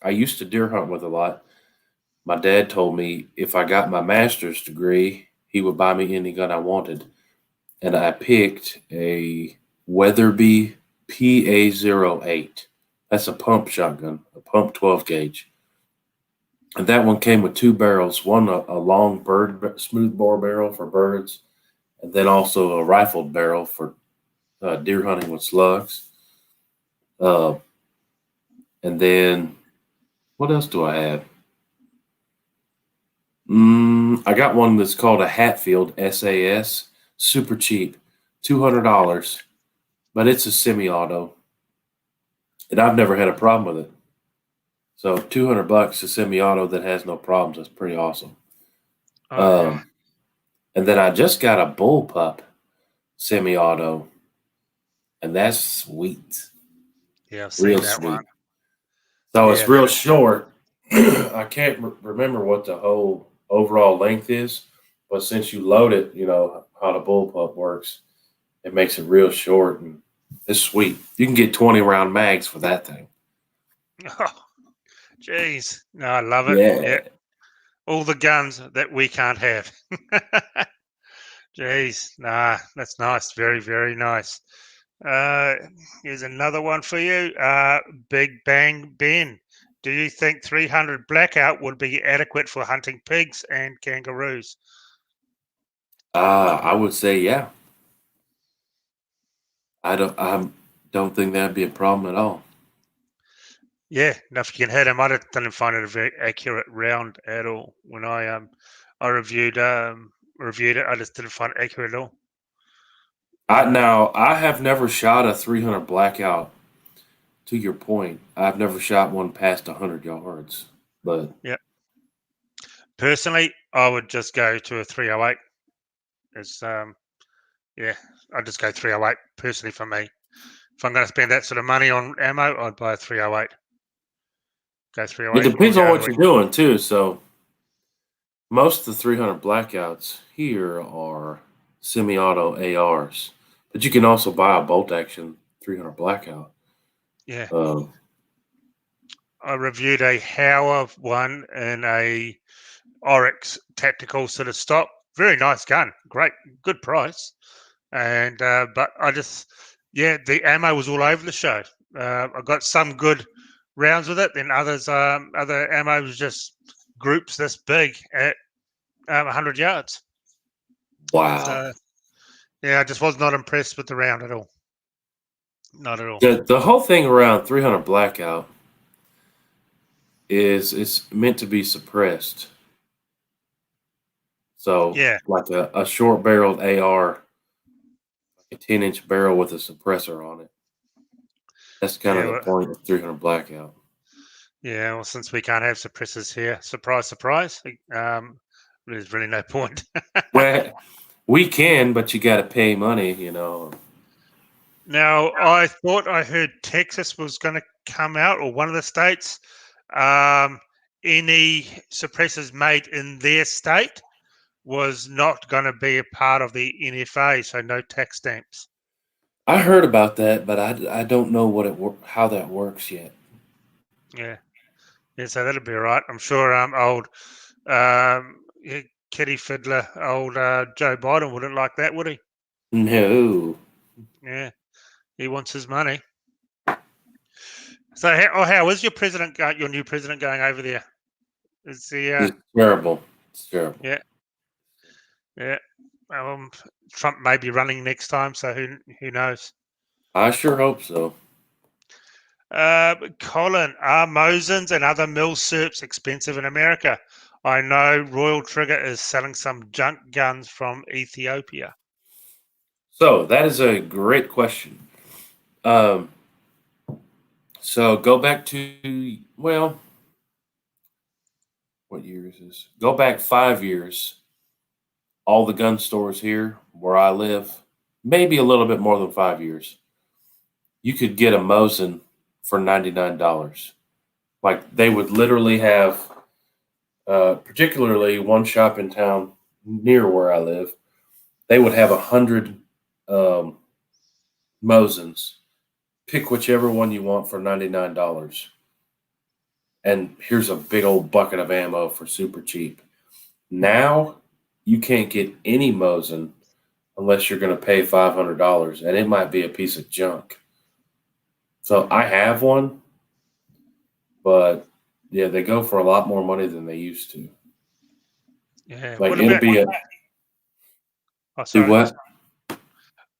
I used to deer hunt with a lot. My dad told me if I got my master's degree, he would buy me any gun I wanted. And I picked a Weatherby PA-08. That's a pump shotgun, a pump 12 gauge. And that one came with two barrels, one a long smooth bore barrel for birds, and then also a rifled barrel for deer hunting with slugs. And then what else do I have? I got one that's called a Hatfield SAS, super cheap, $200, but it's a semi-auto, and I've never had a problem with it. So $200 a semi-auto that has no problems. That's pretty awesome. Oh yeah. And then I just got a bullpup semi-auto, and that's sweet, Yeah, I've real seen that one. sweet. So it's Yeah, real that short. I can't remember what the whole overall length is, but since you load it, you know how the bullpup works. It makes it real short, and it's sweet. You can get 20 round mags for that thing. oh, jeez. No, I love it. Yeah. Yeah. All the guns that we can't have. Jeez. Nah, that's nice. Very, very nice. Uh, Here's another one for you. Big Bang Ben. Do you think 300 blackout would be adequate for hunting pigs and kangaroos? I would say yeah. I don't think that'd be a problem at all. Yeah, no, if you can hit them, I didn't find it a very accurate round at all. When I reviewed it, I just didn't find it accurate at all. I have never shot a 300 blackout. To your point, I've never shot one past 100 yards, but Yeah, personally, I would just go to a 308. It's yeah, I'd just go 308 personally for me. If I'm going to spend that sort of money on ammo, I'd buy a 308. Go it 308 and depends on go. what you're doing too. So most of the 300 blackouts here are semi-auto ARs, but you can also buy a bolt action 300 blackout. Yeah, Um, I reviewed a Hauer one and a Oryx tactical sort of stock. Very nice gun, great, good price. And but I just, yeah, the ammo was all over the show. I got some good rounds with it, then other ammo was just groups this big at 100 yards. wow. So yeah, I just was not impressed with the round at all. Not at all. The whole thing around 300 blackout is it's meant to be suppressed. So Yeah, like a short barreled AR, a 10-inch barrel with a suppressor on it. That's kind of yeah, the point of 300 blackout. yeah. Well, since we can't have suppressors here, surprise, surprise. There's really no point. Well, we can, but you got to pay money, you know. Now, I thought I heard Texas was going to come out, or one of the states. Um, any suppressors made in their state was not going to be a part of the NFA, so no tax stamps. I heard about that, but I don't know how that works yet. Yeah, yeah. So that'll be all right. I'm sure. Old yeah, Kitty Fiddler, old Joe Biden wouldn't like that, would he? No, Yeah, he wants his money. So, how is your president? Your new president going over there? Is he? it's terrible. It's terrible. Yeah, yeah. Um, Trump may be running next time, so who knows? I sure hope so. Colin, are Mosins and other Milsurps expensive in America? I know Royal Trigger is selling some junk guns from Ethiopia. So that is a great question. Um, so go back to what year is this? Go back 5 years. All the gun stores here where I live, maybe a little bit more than 5 years, you could get a Mosin for $99. Like they would literally have, particularly one shop in town near where I live, they would have 100 um, Mosins. Pick whichever one you want for $99. And here's a big old bucket of ammo for super cheap. Now you can't get any Mosin unless you're going to pay $500, and it might be a piece of junk. So I have one, but yeah, they go for a lot more money than they used to. Yeah. Like What it'll about? be a Oh, do sorry. what?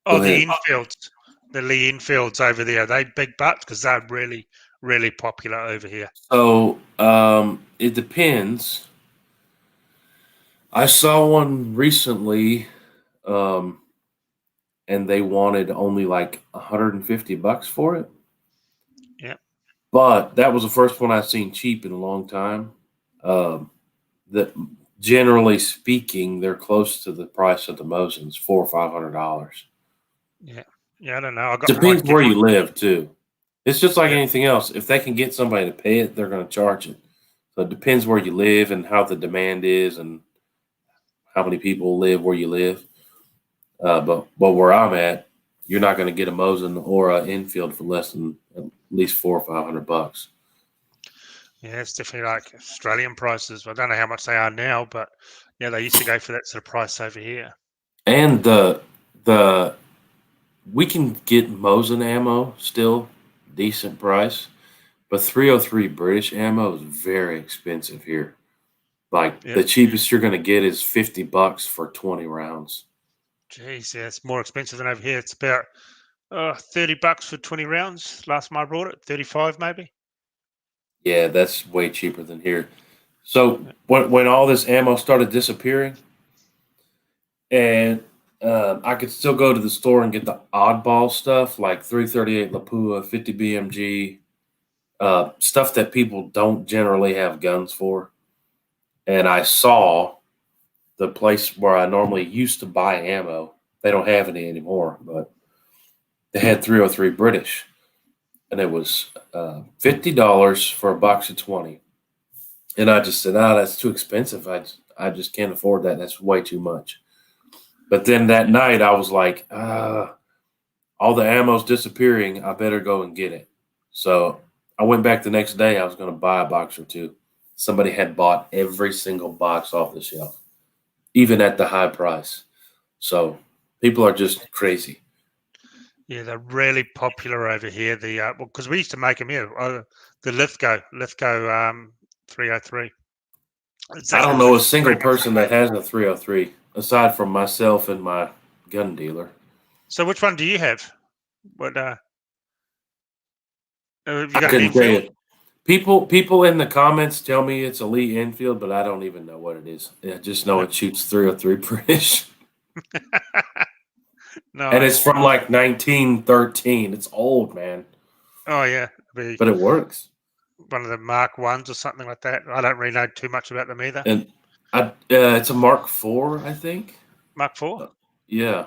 Oh, Go the ahead. Enfields, the Lee Enfields over there. Are they big butts because they're really, really popular over here. So it depends. I saw one recently, um, and they wanted only like $150 for it. Yeah. but that was the first one I've seen cheap in a long time. That generally speaking, they're close to the price of the Mosins, $400 or $500. Yeah, I don't know. I got mine Depends where given. you live too. It's just like Yeah, anything else. If they can get somebody to pay it, they're going to charge it. So it depends where you live and how the demand is and how many people live where you live. But where I'm at, you're not going to get a Mosin or an infield for less than at least $400 or $500. yeah, it's definitely like Australian prices. I don't know how much they are now, but yeah, they used to go for that sort of price over here. And the we can get Mosin ammo still decent price, but 303 British ammo is very expensive here. Like Yeah, the cheapest you're going to get is $50 for 20 rounds. geez, yeah, it's more expensive than over here. It's about $30 for 20 rounds. Last time I brought it, 35 maybe. Yeah, that's way cheaper than here. So when all this ammo started disappearing, and I could still go to the store and get the oddball stuff like 338 Lapua, 50 BMG, stuff that people don't generally have guns for. And I saw the place where I normally used to buy ammo. They don't have any anymore, but they had 303 British, and it was $50 for a box of 20. And I just said, "Oh, that's too expensive. I just can't afford that. That's way too much." But then that night, I was like, all the ammo's disappearing. I better go and get it. So I went back the next day. I was going to buy a box or two. Somebody had bought every single box off the shelf, even at the high price. So people are just crazy. Yeah, they're really popular over here. The well, because we used to make them here. The Lithgow 303. I Exactly don't the know a same. single person that has a 303 aside from myself and my gun dealer. So which one do you have? What have you I got an couldn't tell infield? you. People in the comments tell me it's a Lee Enfield, but I don't even know what it is. I just know No. it shoots 303 British. And it's Nice. from like 1913. It's old, man, Oh yeah, be but it works. one of the Mark ones or something like that. I don't really know too much about them either. And it's a Mark IV, I think. Mark Four. Uh, Yeah,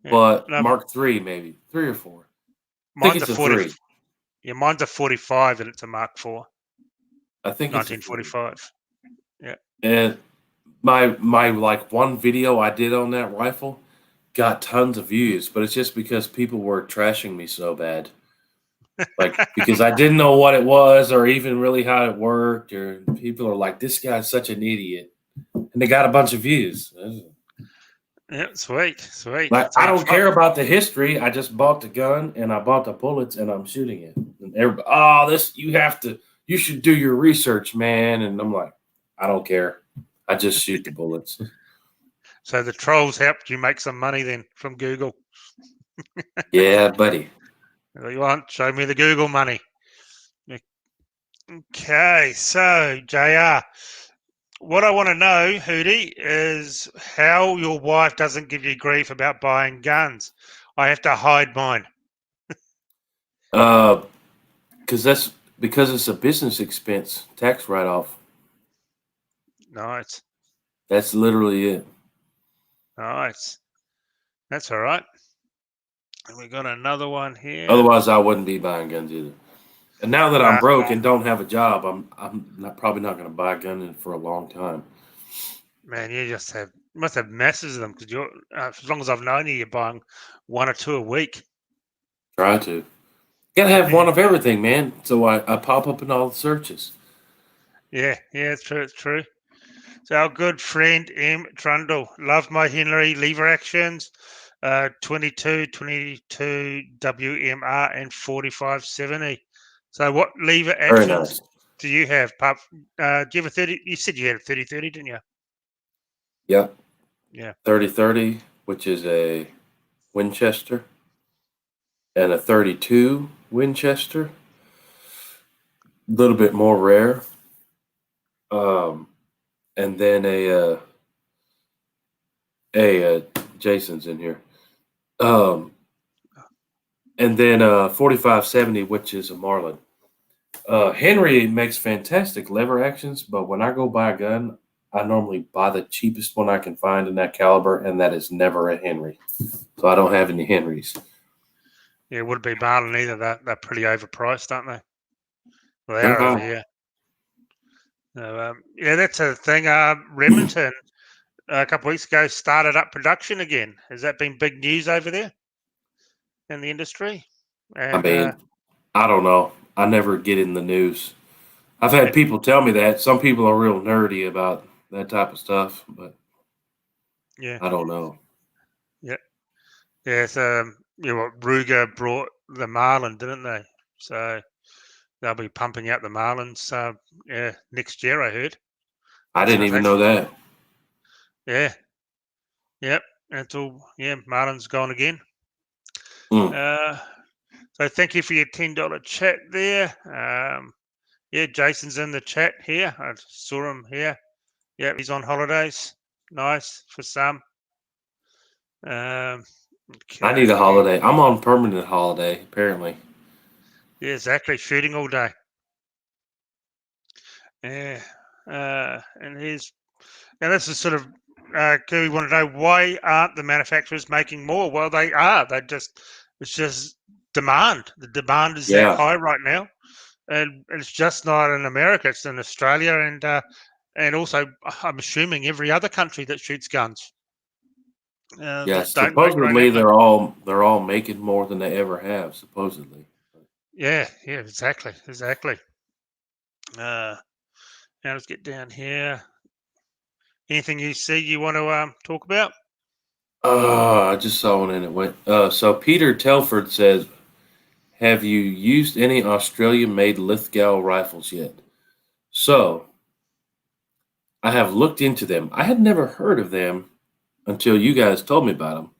Yeah. but No, Mark III maybe 3 or 4. I think mine's a it's a 40. 3. Yeah, mine's a 45, and it's a Mark Four, I think it's a 3. 1945. Yeah. And my like one video I did on that rifle got tons of views, but it's just because people were trashing me so bad. Like because I didn't know what it was or even really how it worked, or people are like, "This guy's such an idiot," and they got a bunch of views. Yeah. Sweet. Sweet. Like So I you don't care about the history. I just bought the gun and I bought the bullets and I'm shooting it. And everybody, oh, this you should do your research, man. And I'm like, I don't care. I just shoot the bullets. So the trolls helped you make some money then from Google. Yeah, buddy. You want? Show me the Google money. Okay, so JR, what I want to know, Hootie, is how your wife doesn't give you grief about buying guns. I have to hide mine. Because it's a business expense tax write off. Nice, That's literally it. nice. That's all right. And we got another one here. Otherwise, I wouldn't be buying guns either. And now that I'm Nah, broke and don't have a job, probably not going to buy a gun for a long time. man, you must have masses of them because you're as long as I've known you, you're buying one or two a week. Try to. Gotta have Yeah, one of everything, man. So I pop up in all the searches. yeah, it's true, it's true. So our good friend M. Trundle, love my Henry lever actions, 22, WMR, and 4570. So what lever Very actions nice. do you have? Do you have a 30? You said you had a 30-30, didn't you? Yep. Yeah. 30-30, which is a Winchester, and a 32 Winchester. A little bit more rare. And then Jason's in here. And then 4570, which is a Marlin. Henry makes fantastic lever actions, but when I go buy a gun, I normally buy the cheapest one I can find in that caliber, and that is never a Henry. So I don't have any Henrys. Yeah, it wouldn't be Marlin either. They're pretty overpriced, aren't they? Well, they They're are over high. here. Yeah, that's a thing. Remington a couple of weeks ago started up production again. Has that been big news over there in the industry? I And mean, I don't know. I never get in the news. I've had people tell me that. Some people are real nerdy about that type of stuff, but yeah, I don't know. yeah, yeah. So Ruger brought the Marlin, didn't they? So they'll be pumping out the Marlins. Yeah, next year I heard. I didn't even know that. Yeah, yep. That's all. Yeah, Marlin's gone again. Mm. So thank you for your $10 chat there. Yeah, Jason's in the chat here. I saw him here. Yeah, he's on holidays. Nice for some. I need a Okay. holiday. I'm on permanent holiday, apparently. Yeah, exactly. Shooting all day. Yeah. And this is sort of, we want to know, why aren't the manufacturers making more? Well, they are. It's just demand. The demand is that Yeah. high right now. And it's just not in America, it's in Australia and also, I'm assuming, every other country that shoots guns Yeah. that don't make Supposedly Remington. they're all making more than they ever have, supposedly. Yeah, yeah, exactly. Now let's get down here. Anything you see you want to talk about? I just saw one and it went. So Peter Telford says, "Have you used any Australian-made Lithgow rifles yet?" So I have looked into them. I had never heard of them until you guys told me about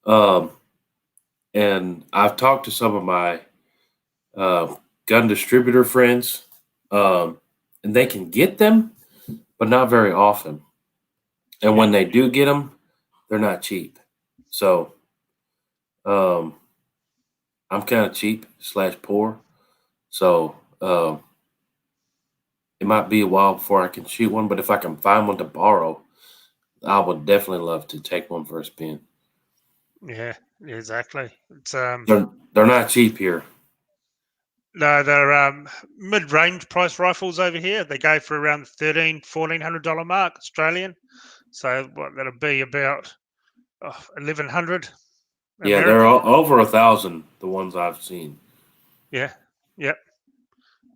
them. And I've talked to some of my uh, gun distributor friends, um, and they can get them, but not very often. And Yeah, when they do get them, they're not cheap. So um, I'm kind of cheap slash poor. So it might be a while before I can shoot one, but if I can find one to borrow, I would definitely love to take one for a spin. yeah, exactly. It's They're not cheap here. no, they're mid-range price rifles over here. They go for around the $1,400 mark Australian. So what that'll be about 1,100 Yeah, they're American. over 1,000. The ones I've seen. Yeah, yep,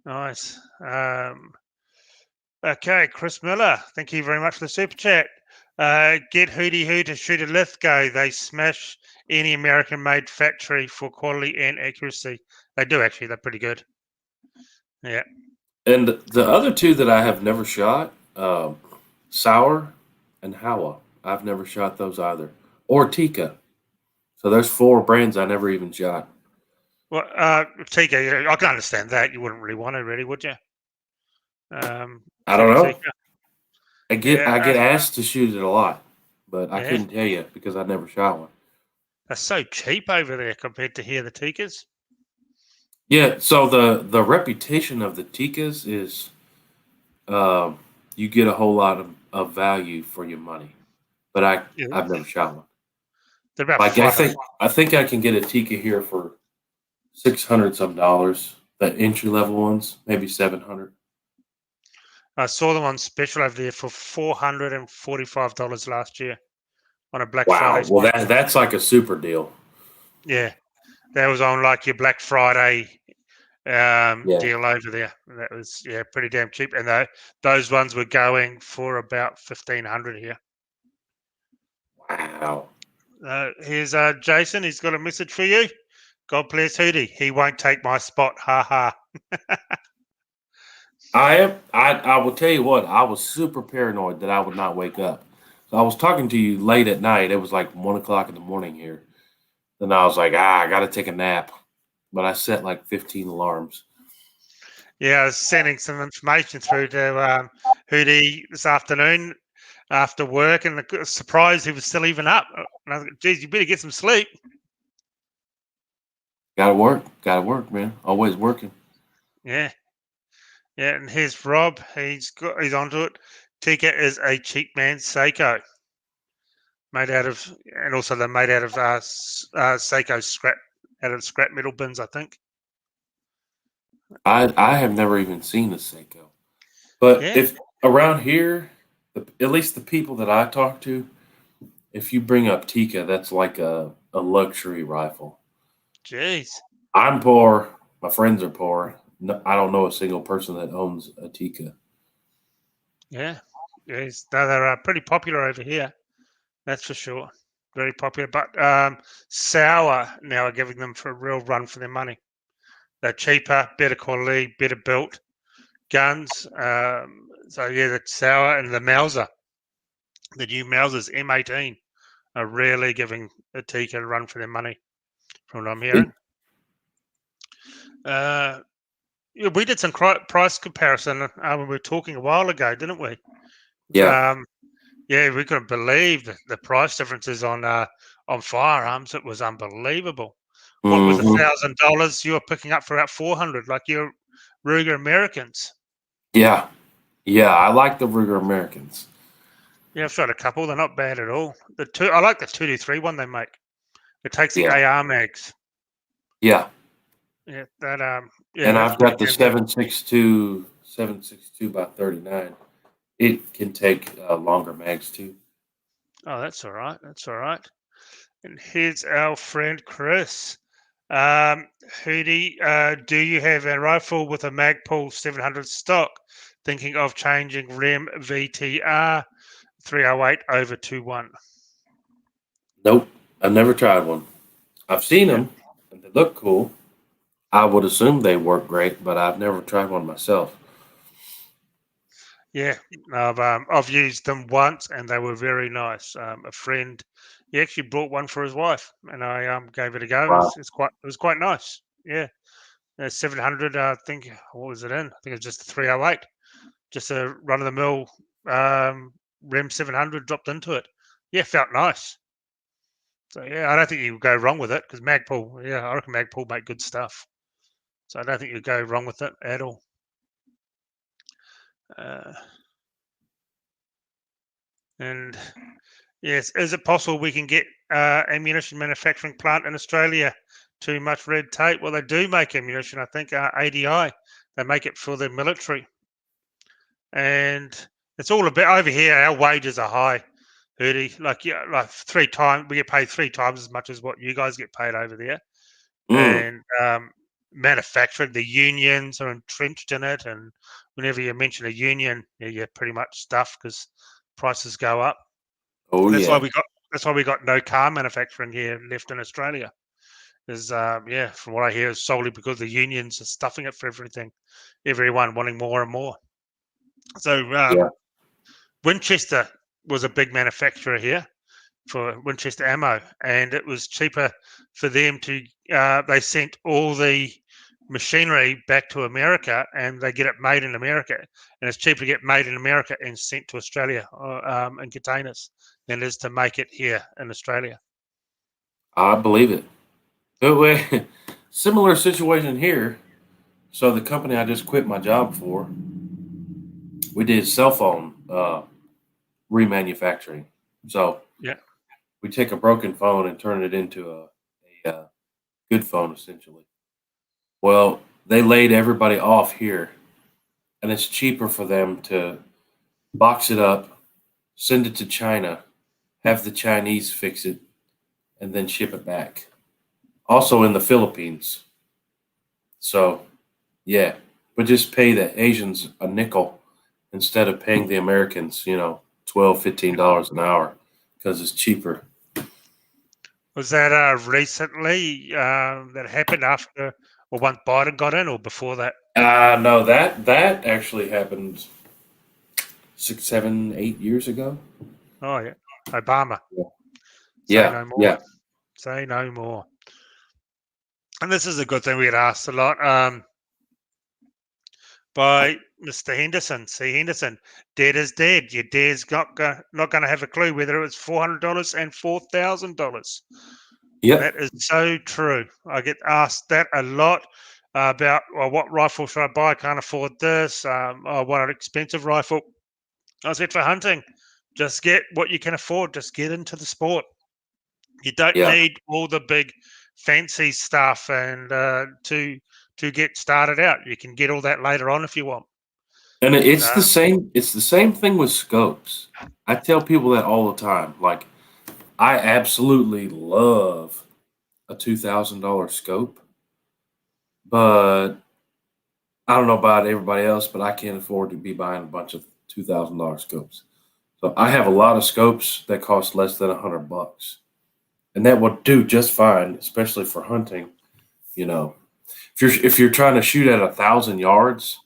nice. Okay, Chris Miller, thank you very much for the super chat. Get Hootie Hoo to shoot a Lithgow. They smash any American-made factory for quality and accuracy. They do actually. They're pretty good. Yeah. And the other two that I have never shot, Sour and Howa. I've never shot those either. Or Tika. So there's four brands I never even shot. Well, Tika, I can understand that. You wouldn't really want to, really, would you? I don't Shoot a know. Tika. I get Yeah, I get asked to shoot it a lot, but I yeah. couldn't tell you because I never shot one. They're so cheap over there compared to here, the Tikas. Yeah, so the reputation of the Tikas is um, you get a whole lot of value for your money. But Yeah, I've never shot one. they're about Like I 500. think I think I can get a Tika here for $600 some dollars. The entry level ones, maybe 700. I saw them on special over there for $445 last year on a Black Friday Wow. Well, special. that's like a super deal. Yeah, that was on like your Black Friday Yeah. deal over there. That was pretty damn cheap, and those ones were going for about 1,500 here. Wow. Here's Jason. He's got a message for you. God bless Hootie. He won't take my spot. Ha ha. I am. I will tell you what. I was super paranoid that I would not wake up. So I was talking to you late at night. It was like 1 o'clock in the morning here. Then I was like, I got to take a nap. But I set like 15 alarms. Yeah, I was sending some information through to Hootie this afternoon after work, and surprised he was still even up. And I was like, geez, you better get some sleep. Got to work. Got to work, man. Always working. Yeah, Yeah, and here's Rob. He's onto it. Tika is a cheap man's Seiko, made out of, and also they're made out of Seiko scrap, out of scrap metal bins, I think. I have never even seen a Seiko, but Yeah, if around here, at least the people that I talk to, if you bring up Tika, that's like a luxury rifle. jeez. I'm poor. My friends are poor. No, I don't know a single person that owns a Tika. Yeah, yes, they're pretty popular over here. That's for sure. Very popular, but Sour now are giving them for a real run for their money. They're cheaper, better quality, better built guns. So yeah, the Sour and the Mauser, the new Mausers M18, are really giving the Tika a run for their money, from what I'm hearing. Uh, yeah, we did some price comparison when we were talking a while ago, didn't we? Yeah. Um, yeah, we couldn't believe the price differences on firearms. It was unbelievable. What was Hmm. $1,000 you were picking up for about 400, like your Ruger Americans? Yeah. Yeah. I like the Ruger Americans. Yeah, I've shot a couple. They're not bad at all. I like the 223 one they make. It takes the Yeah. AR mags. Yeah. Yeah, yeah, And that's I've pretty got the damn good. 762 by 39. It can take longer mags too. Oh, that's all right. That's all right. And here's our friend Chris. Um, Hootie, do you have a rifle with a Magpul 700 stock? Thinking of changing REM VTR 308 over 21. Nope. I've never tried one. I've seen Yeah, them and they look cool. I would assume they work great, but I've never tried one myself. yeah. I've used them once and they were very nice. A friend, he actually brought one for his wife, and I gave it a go, and Wow. it was quite nice. Yeah, 700. I think what was it in? I think it was just a 308. Just a run of the mill REM 700 dropped into it. Yeah, felt nice. So yeah, I don't think you would go wrong with it because Magpul. Yeah, I reckon Magpul make good stuff. So I don't think you'd go wrong with it at all. Uh, and yes, is it possible we can get ammunition manufacturing plant in Australia? Too much red tape. Well, they do make ammunition. I think ADI. They make it for the military, and it's all a bit over here. Our wages are high. Hootie, like yeah, like 3 times we get paid 3 times as much as what you guys get paid over there. Mm. And manufacturing, the unions are entrenched in it, and whenever you mention a union, you're pretty much stuffed because prices go up. Oh And yeah. that's why we got no car manufacturing here left in Australia. Is yeah, from what I hear, is solely because the unions are stuffing it for everything, everyone wanting more and more. So Yeah. Winchester was a big manufacturer here for Winchester ammo, and it was cheaper for them to. They sent all the machinery back to America, and they get it made in America, and it's cheaper to get made in America and sent to Australia in containers than it is to make it here in Australia. I believe it. But similar situation here. So the company I just quit my job for, we did cell phone remanufacturing. So Yeah, we take a broken phone and turn it into a good phone, essentially. Well, they laid everybody off here, and it's cheaper for them to box it up, send it to China, have the Chinese fix it, and then ship it back. Also in the Philippines. So, yeah, but just pay the Asians a nickel instead of paying the Americans, $12, $15 an hour because it's cheaper. was that recently that happened after or once Biden got in, or before that? No, that actually happened 6, 7, 8 years ago. Oh yeah, Obama. Yeah, Say yeah, no more. yeah. Say no more. And this is a good thing we get asked a lot. By Mr. Henderson. See, Henderson, dead is dead. Your dad's not going to have a clue whether it was $400 and $4,000. Yep. That is so true. I get asked that a lot. about, well, what rifle should I buy? I can't afford this. I want an expensive rifle. I said, for hunting, just get what you can afford. Just get into the sport. You don't Yeah. need all the big fancy stuff and to get started out. You can get all that later on if you want. And it's the Uh, same. It's the same thing with scopes. I tell people that all the time. Like, I absolutely love a $2,000 scope, but I don't know about everybody else, but I can't afford to be buying a bunch of $2,000 scopes. So I have a lot of scopes that cost less than $100, and that would do just fine, especially for hunting. You know, if you're trying to shoot at 1,000 yards,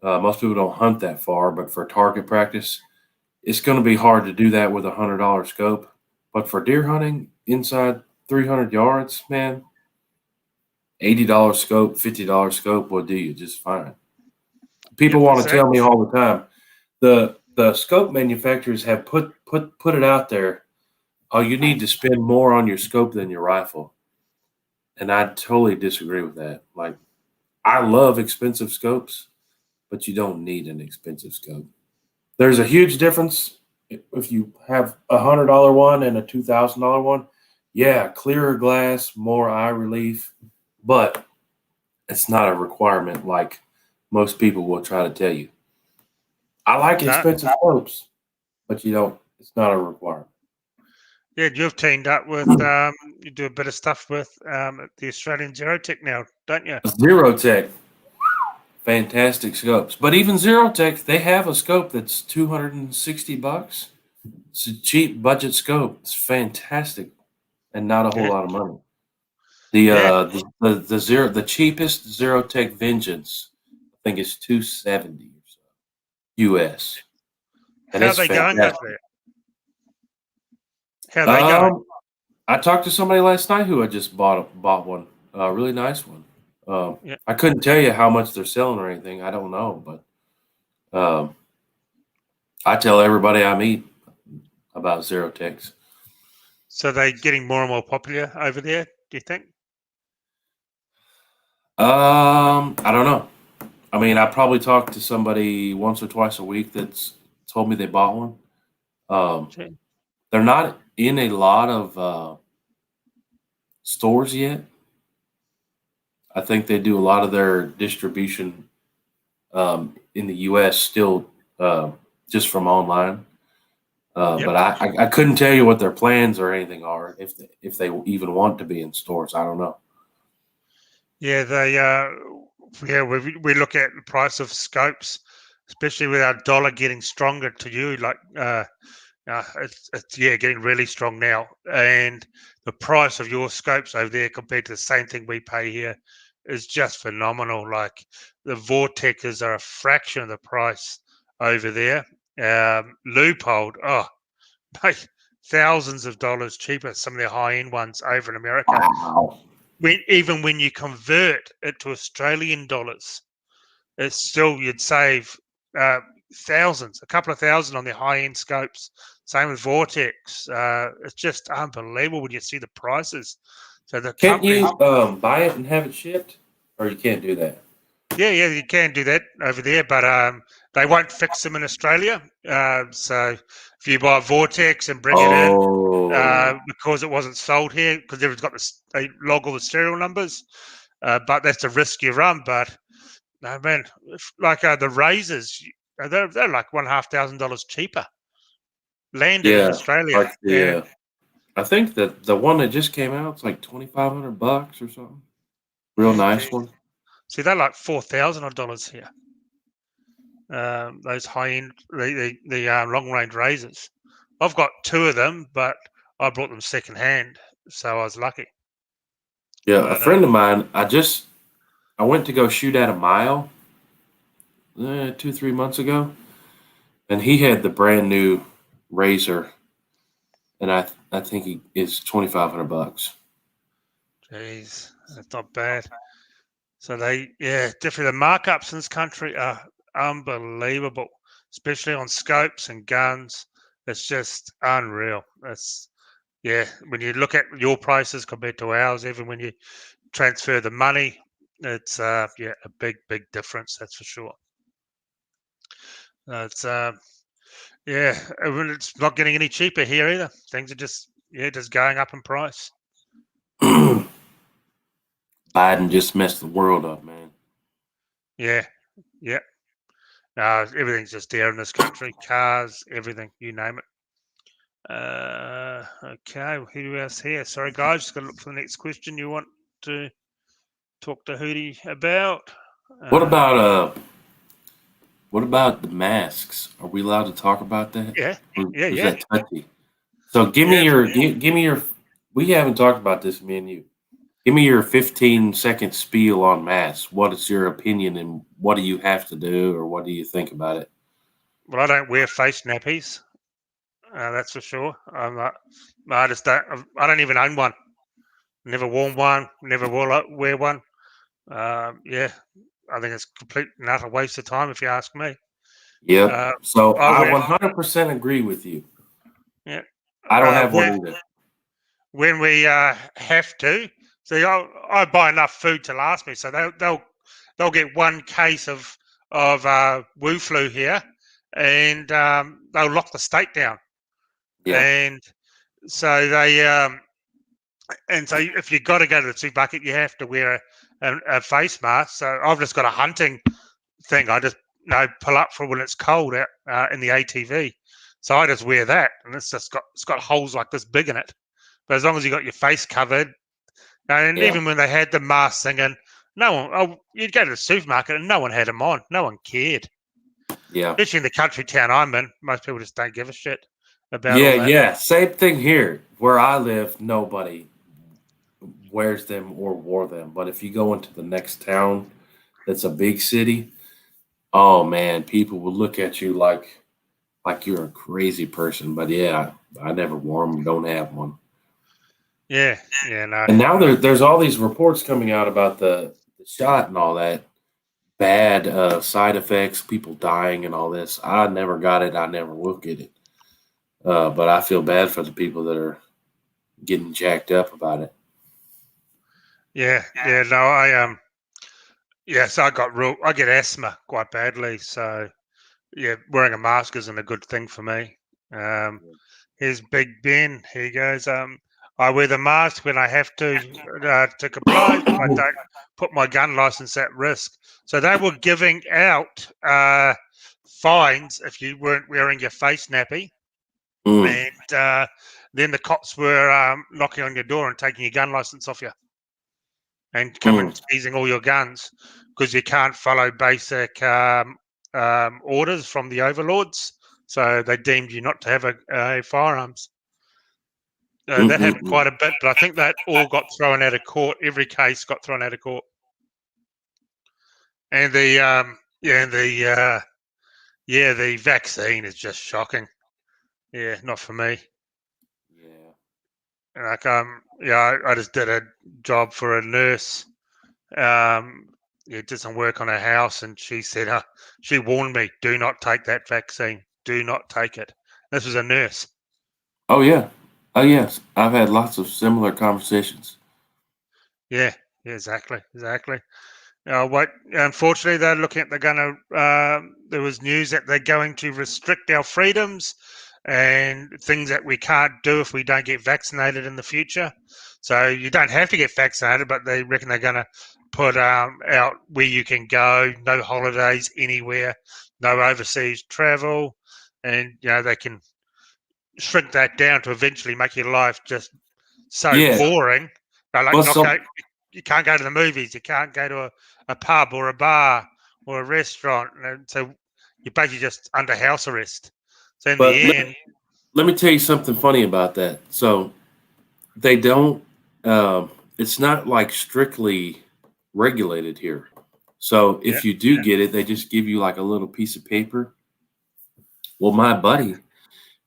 most people don't hunt that far, but for target practice, it's going to be hard to do that with $100 scope. But for deer hunting inside 300 yards, man, $80 scope, $50 scope will do you just fine. yep, People want to tell me exactly. all the time, the scope manufacturers have put it out there. Oh, you need to spend more on your scope than your rifle, and I totally disagree with that. Like, I love expensive scopes, but you don't need an expensive scope. There's a huge difference if you have $100 one and a $2,000 one. Yeah, clearer glass, more eye relief, but it's not a requirement like most people will try to tell you. I like No, expensive scopes, but you don't. It's not a requirement. yeah, you've teamed up with, you do a bit of stuff with the Australian ZeroTech now, don't you? ZeroTech, fantastic scopes. But even ZeroTech, they have a scope that's $260. It's a cheap budget scope. It's fantastic and not a whole Yeah, lot of money. The yeah. the cheapest ZeroTech Vengeance, I think it's 270 or so US, and How are it's they going over fantastic. there? How are they going? Um, I talked to somebody last night who had just bought one, a really nice one. Yeah. I couldn't tell you how much they're selling or anything. I don't know, but I tell everybody I meet about ZeroTechs. So they're getting more and more popular over there, do you think? I don't know. I mean, I probably talk to somebody once or twice a week that's told me they bought one. Um, Gee. they're not in a lot of stores yet. I think they do a lot of their distribution in the U.S. still just from online. Yep. But I couldn't tell you what their plans or anything are if they even want to be in stores. I don't know. Yeah, we look at the price of scopes, especially with our dollar getting stronger to you, like it's yeah, getting really strong now. And the price of your scopes over there compared to the same thing we pay here is just phenomenal. Like the vortexes are a fraction of the price over there. Loophole, oh, mate, thousands of dollars cheaper. Some of the high end ones over in America. Wow. Even when you convert it to Australian dollars, it's still you'd save uh, thousands, a couple of thousand on the high end scopes. Same with Vortex. It's just unbelievable when you see the prices. So the Can't companies, you buy it and have it shipped, or you can't do that? yeah, you can do that over there, but they won't fix them in Australia. So if you buy Vortex and bring it in, Oh, because it wasn't sold here, because everyone's got this, they log all the serial numbers. But that's a risk you run. But no, man, like the razors, they're like $1,500 cheaper landed in yeah, Australia. like And I think that the one that just came out, it's like $2,500 or something. Real yeah, nice geez. one. See, they're like $4,000 here. Those high end, the long range razors. I've got two of them, but I bought them second hand, so I was lucky. Yeah, a But friend of mine, I went to go shoot at a mile 2 3 months ago, and he had the brand new razor, and I think he is $2,500. geez, that's not bad. So yeah, definitely the markups in this country are unbelievable, especially on scopes and guns. It's just unreal. It's yeah, when you look at your prices compared to ours, even when you transfer the money, It's yeah, a big difference, that's for sure. It's yeah, it's not getting any cheaper here either. Things are just going up in price. Biden just messed the world up, man. Yeah, yeah. Everything's just dear in this country. Cars, everything, you name it. Okay, who else here? Sorry, guys, just got to look for the next question you want to talk to Hootie about. What about what about the masks? Are we allowed to talk about that? Yeah, Or yeah, is yeah, that touchy? So give me yeah. your give me your. We haven't talked about this, me and you. Give me your 15-second spiel on masks. What is your opinion, and what do you have to do, or what do you think about it? Well, I don't wear face nappies. That's for sure. I'm not. I just don't. I don't even own one. Never worn one. Never will wear one. Yeah, I think it's complete and utter waste of time if you ask me. Yep. Uh, So I I wear. 100% agree with you. Yeah. I don't have one When either. we have to. See, I buy enough food to last me, so they'll get one case of Wu flu here, and they'll lock the state down, Yeah. and so so if you got to go to the supermarket, you have to wear a face mask. So I've just got a hunting thing. I just pull up for when it's cold out in the ATV. So I just wear that, and it's got holes like this big in it. But as long as you got your face covered, and Yeah. even when they had the mask singing, no one. Oh, you'd go to the supermarket and no one had them on. No one cared. Yeah. Especially in the country town I'm in, most people just don't give a shit about Yeah. all that. Yeah. Same thing here. Where I live, nobody wears them or wore them. But if you go into the next town that's a big city, oh man, people will look at you like you're a crazy person. But yeah, I never wore them. Don't have one. Yeah, yeah, no, And now there's all these reports coming out about the shot and all that bad side effects, people dying and all this. I never got it. I never will get it. But I feel bad for the people that are getting jacked up about it. yeah, yeah, no, yes, I get asthma quite badly, so yeah, wearing a mask isn't a good thing for me. Um, here's Big Ben. He goes, I wear the mask when I have to comply. I don't put my gun license at risk. So they were giving out fines if you weren't wearing your face nappy, Mm, and then the cops were knocking on your door and taking your gun license off you and coming mm, and seizing all your guns because you can't follow basic orders from the overlords. So they deemed you not to have a firearms. mm, That mm, happened mm. quite a bit, but I think that all got thrown out of court. Every case got thrown out of court, and the vaccine is just shocking. Yeah, not for me. Yeah. Like I just did a job for a nurse. Um, did some work on her house, and she said she warned me, "Do not take that vaccine. Do not take it." This was a nurse. Oh yeah. Oh yes. I've had lots of similar conversations. Yeah, yeah, exactly. What unfortunately they're looking at they're going to. There was news that they're going to restrict our freedoms and things that we can't do if we don't get vaccinated in the future. So you don't have to get vaccinated, but they reckon they're going to put out where you can go, no holidays anywhere, no overseas travel, and they can shrink that down to eventually make your life just so Yeah. boring. Like Well, knock so out, you can't go to the movies, you can't go to a pub or a bar or a restaurant, and so you're basically just under house arrest. So in but the end, let me tell you something funny about that. So they don't. It's not like strictly regulated here. So yeah, if you do get it, they just give you like a little piece of paper. Well, my buddy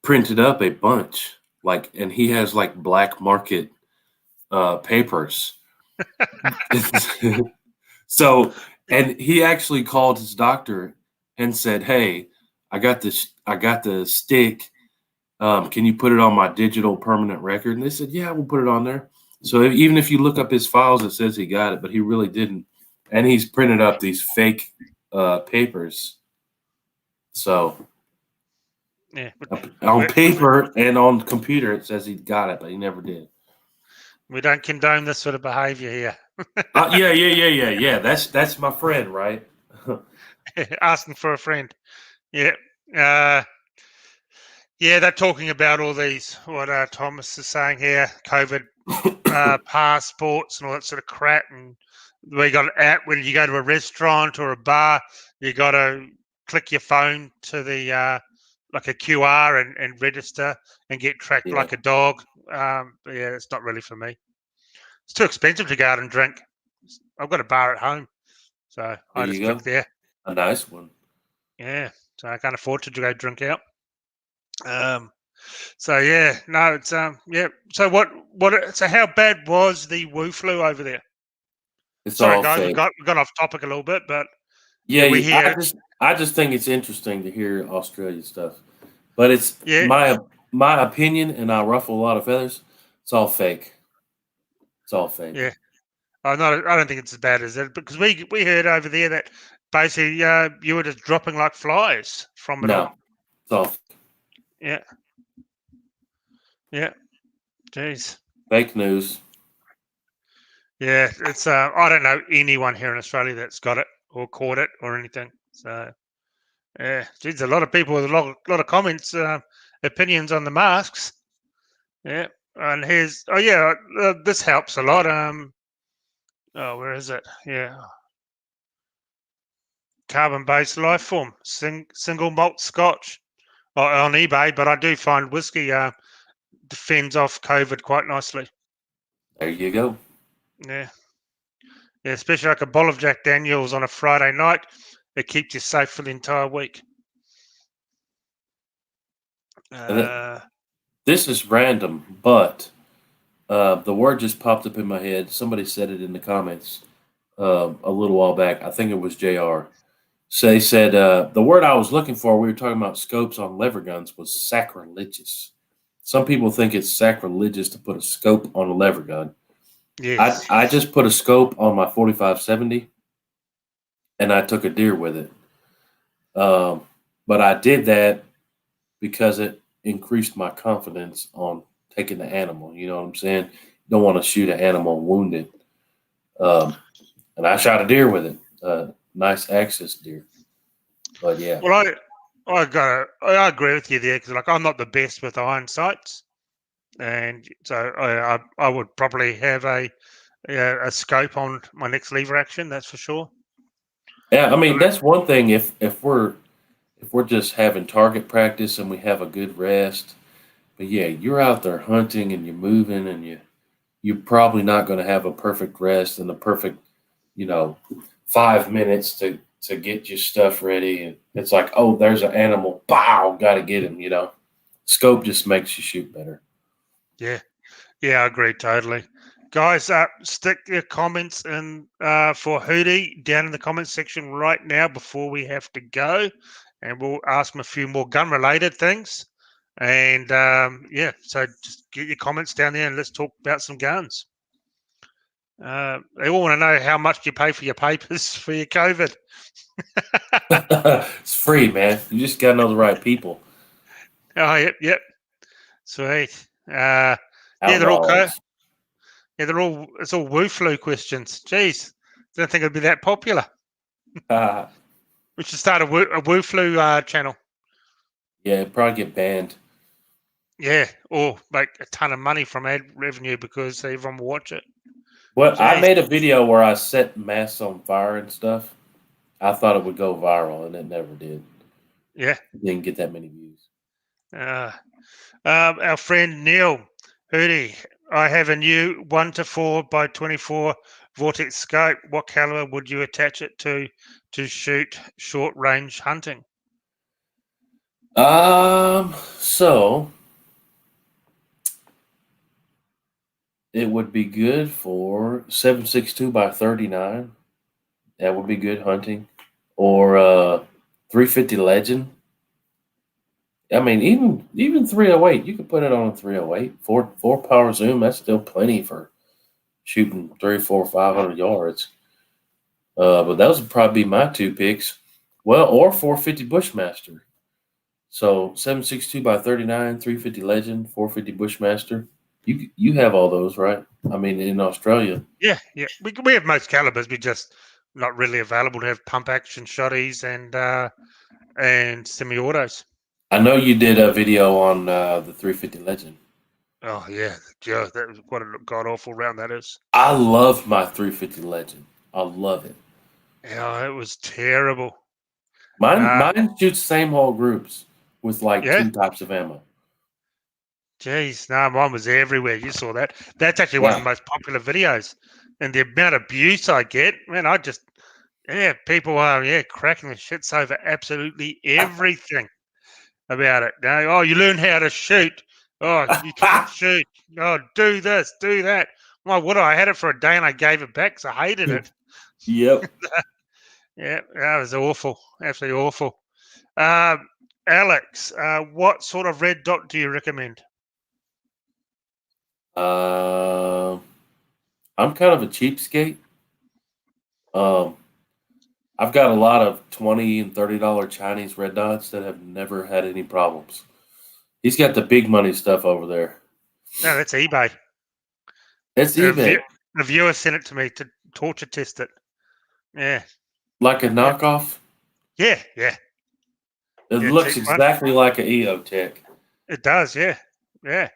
printed up a bunch, like, and he has like black market papers. So, and he actually called his doctor and said, "Hey, I got this. I got the stick. Can you put it on my digital permanent record?" And they said, "Yeah, we'll put it on there." So even if you look up his files, it says he got it, but he really didn't. And he's printed up these fake papers. So Yeah, on paper and on computer, it says he got it, but he never did. we don't condone this sort of behaviour here. Yeah. That's my friend, right? Asking for a friend. Yeah. Yeah, they're talking about all these, what Thomas is saying here, COVID passports and all that sort of crap. And we got it out when you go to a restaurant or a bar, you got to click your phone to the like a QR and register and get tracked Yeah. like a dog. But yeah, it's not really for me. It's too expensive to go out and drink. I've got a bar at home, so There I you just go. drink there. A nice one. Yeah, so I can't afford to go drink out. So yeah, no, it's yeah. So so how bad was the Wu flu over there? It's Sorry, all guys, fake. we got off topic a little bit, but yeah, Yeah, we hear it. I just think it's interesting to hear Australia stuff, but it's Yeah, my opinion, and I ruffle a lot of feathers. It's all fake. It's all fake. yeah. I don't think it's as bad as it because we heard over there that basically you were just dropping like flies from it all. No, it's all Yeah, yeah. Jeez. fake news. Yeah, it's I don't know anyone here in Australia that's got it or caught it or anything. So yeah, geez, a lot of people with a lot of comments, opinions on the masks. Yeah, and here's this helps a lot. Oh, where is it? Yeah, carbon-based life form, single malt Scotch on eBay, but I do find whiskey defends off COVID quite nicely. There you go. Yeah, yeah, especially like a bottle of Jack Daniels on a Friday night, it keeps you safe for the entire week. And Uh, this is random, but the word just popped up in my head. Somebody said it in the comments a little while back. I think it was Jr. So they said the word I was looking for. We were talking about scopes on lever guns was sacrilegious. Some people think it's sacrilegious to put a scope on a lever gun. yes, I just put a scope on my 4570, and I took a deer with it. But I did that because it increased my confidence on taking the animal. You know what I'm saying? You don't want to shoot an animal wounded. And I shot a deer with it. Nice access deer. But yeah. well, I agree with you there because like I'm not the best with iron sights, and so I would probably have a scope on my next lever action. That's for sure. Yeah, I mean But that's one thing if we're just having target practice and we have a good rest. But yeah, you're out there hunting and you're moving and you're probably not going to have a perfect rest and the perfect, 5 minutes to get your stuff ready. And it's like, oh, there's an animal. Bow, got to get him. Scope just makes you shoot better. yeah, yeah, I agree totally. Guys, stick your comments in for Hootie down in the comments section right now before we have to go, and we'll ask him a few more gun-related things. And yeah, so just get your comments down there and let's talk about some guns. They all want to know how much you pay for your papers for your COVID. It's free, man. You just got to know the right people. Oh, yep. Sweet. Yeah, they're all Outlaws. it's all woo flu questions. Jeez, didn't think it'd be that popular. We should start a woo flu channel. Yeah, it'd probably get banned. Yeah, or make a ton of money from ad revenue because everyone will watch it. Well, I Jeez. made a video where I set masks on fire and stuff. I thought it would go viral, and it never did. Yeah. It didn't get that many views. Our friend Neil Hootie, I have a new 1-4 by 24 Vortex scope. What caliber would you attach it to shoot short range hunting? So it would be good for 7.62 by 39. That would be good hunting, or 350 Legend. I mean, even 308. You could put it on a 308. Four power zoom. That's still plenty for shooting 300, 400, 500 yards. But those would probably be my two picks. Well, or 450 Bushmaster. So 7.62 by 39, 350 Legend, 450 Bushmaster. You have all those, right? I mean, in Australia. Yeah, yeah. We have most calibers. We just not really available to have pump action shotties and semi-autos. I know you did a video on the 350 Legend. Oh yeah, yeah. That was what a god awful round that is. I love my 350 Legend. I love it. Yeah, it was terrible. Mine shoots same hole groups with like Yeah. two types of ammo. Jeez, no, mine was everywhere. You saw that. That's actually one of Yeah. the most popular videos. And the amount of abuse I get, man, people are, cracking the shits over absolutely everything about it. Oh, you learn how to shoot. Oh, you can't shoot. Oh, do this, do that. Well, I had it for a day and I gave it back because I hated it. Yep. Yeah, that was awful. Absolutely awful. Um, Alex, what sort of red dot do you recommend? Uh, I'm kind of a cheapskate. Um, I've got a lot of $20 and $30 Chinese red dots that have never had any problems. He's got the big money stuff over there. No, that's eBay. It's A, eBay, view, a viewer sent it to me to torture test it. Yeah, like a yeah, knockoff. yeah, yeah, It yeah. looks Cheap one. exactly like an EOTech. It does. Yeah, yeah.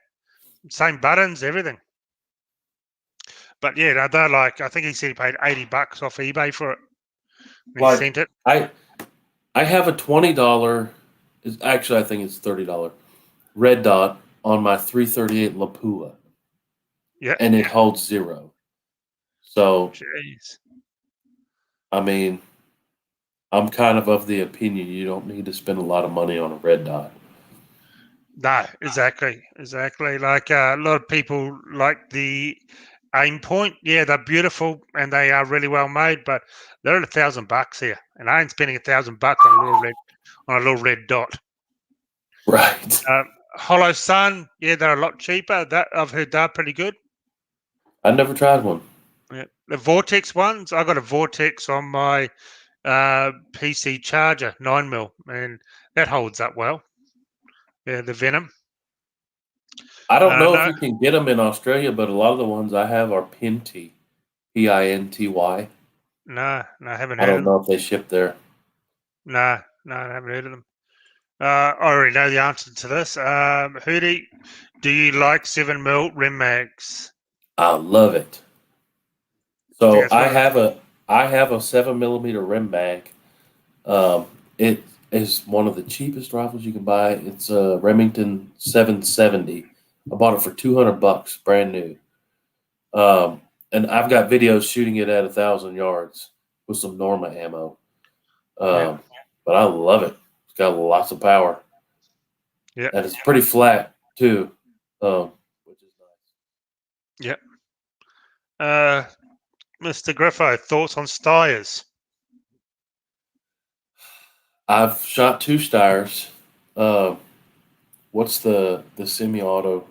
Same buttons, everything. But yeah, no, they're like. I think he said he paid $80 off eBay for it. And he Like sent it. I have a $20. Actually, I think it's $30 red dot on my 338 Lapua, Yeah. and it holds 0. So Jeez. I mean, I'm kind of the opinion you don't need to spend a lot of money on a red dot. No, exactly. Like a lot of people like the aim point. Yeah, they're beautiful and they are really well made, but they're at $1,000 here, and I ain't spending $1,000 on a little red dot. Right. Hollow Sun, yeah, they're a lot cheaper. That I've heard they're pretty good. I never tried one. Yeah. The Vortex ones, I got a Vortex on my PC charger, 9mm, and that holds up well. Yeah, the Venom. I don't know if No, you can get them in Australia, but a lot of the ones I have are Pinty, Pinty. I haven't I heard of don't them. know if they ship there. No, I haven't heard of them. I already know the answer to this. Hootie, do you like 7mm rim mags? I love it. I think So that's one of the. I have a 7mm rim bag. It is one of the cheapest rifles you can buy. It's a Remington 770. I bought it for $200, brand new. And I've got videos shooting it at 1,000 yards with some Norma ammo. Yeah, But I love it. It's got lots of power, yeah, and it's pretty flat too, which is nice. yeah. Mr. Griffo, thoughts on Styres? I've shot 2 Steyrs. Uh, what's the semi-auto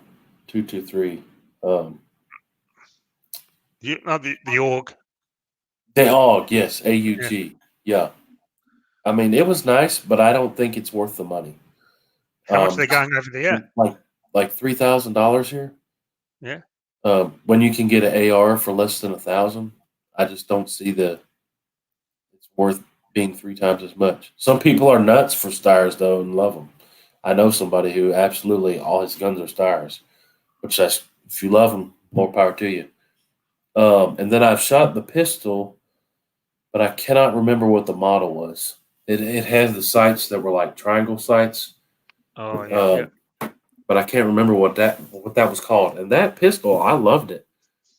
223? The AUG. The AUG, yes, Yeah. AUG. Yeah. I mean, it was nice, but I don't think it's worth the money. How much are Um, they going over there? like $3,000 here. Yeah. When you can get an AR for less than 1,000, I just don't see it's worth being 3 times as much. Some people are nuts for Steyrs though and love them. I know somebody who absolutely all his guns are Steyrs, which if you love them, more power to you. And then I've shot the pistol, but I cannot remember what the model was. It has the sights that were like triangle sights, Oh, yeah, yeah. but I can't remember what that was called. And that pistol, I loved it.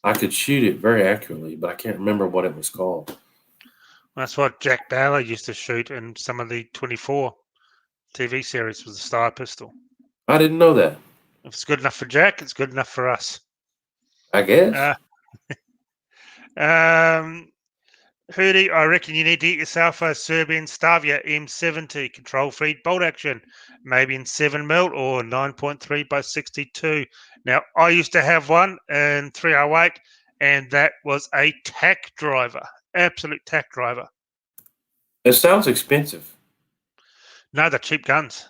I could shoot it very accurately, but I can't remember what it was called. That's what Jack Bauer used to shoot in some of the 24 TV series with the Steyr pistol. I didn't know that. If it's good enough for Jack, it's good enough for us. I guess. Hootie, I reckon you need to get yourself a Serbian Stavia M70 control feed bolt action, maybe in 7mm or 9.3 by 62. Now, I used to have one in 308, and that was a tack driver. Absolute tack driver. It sounds expensive. No, they're cheap guns.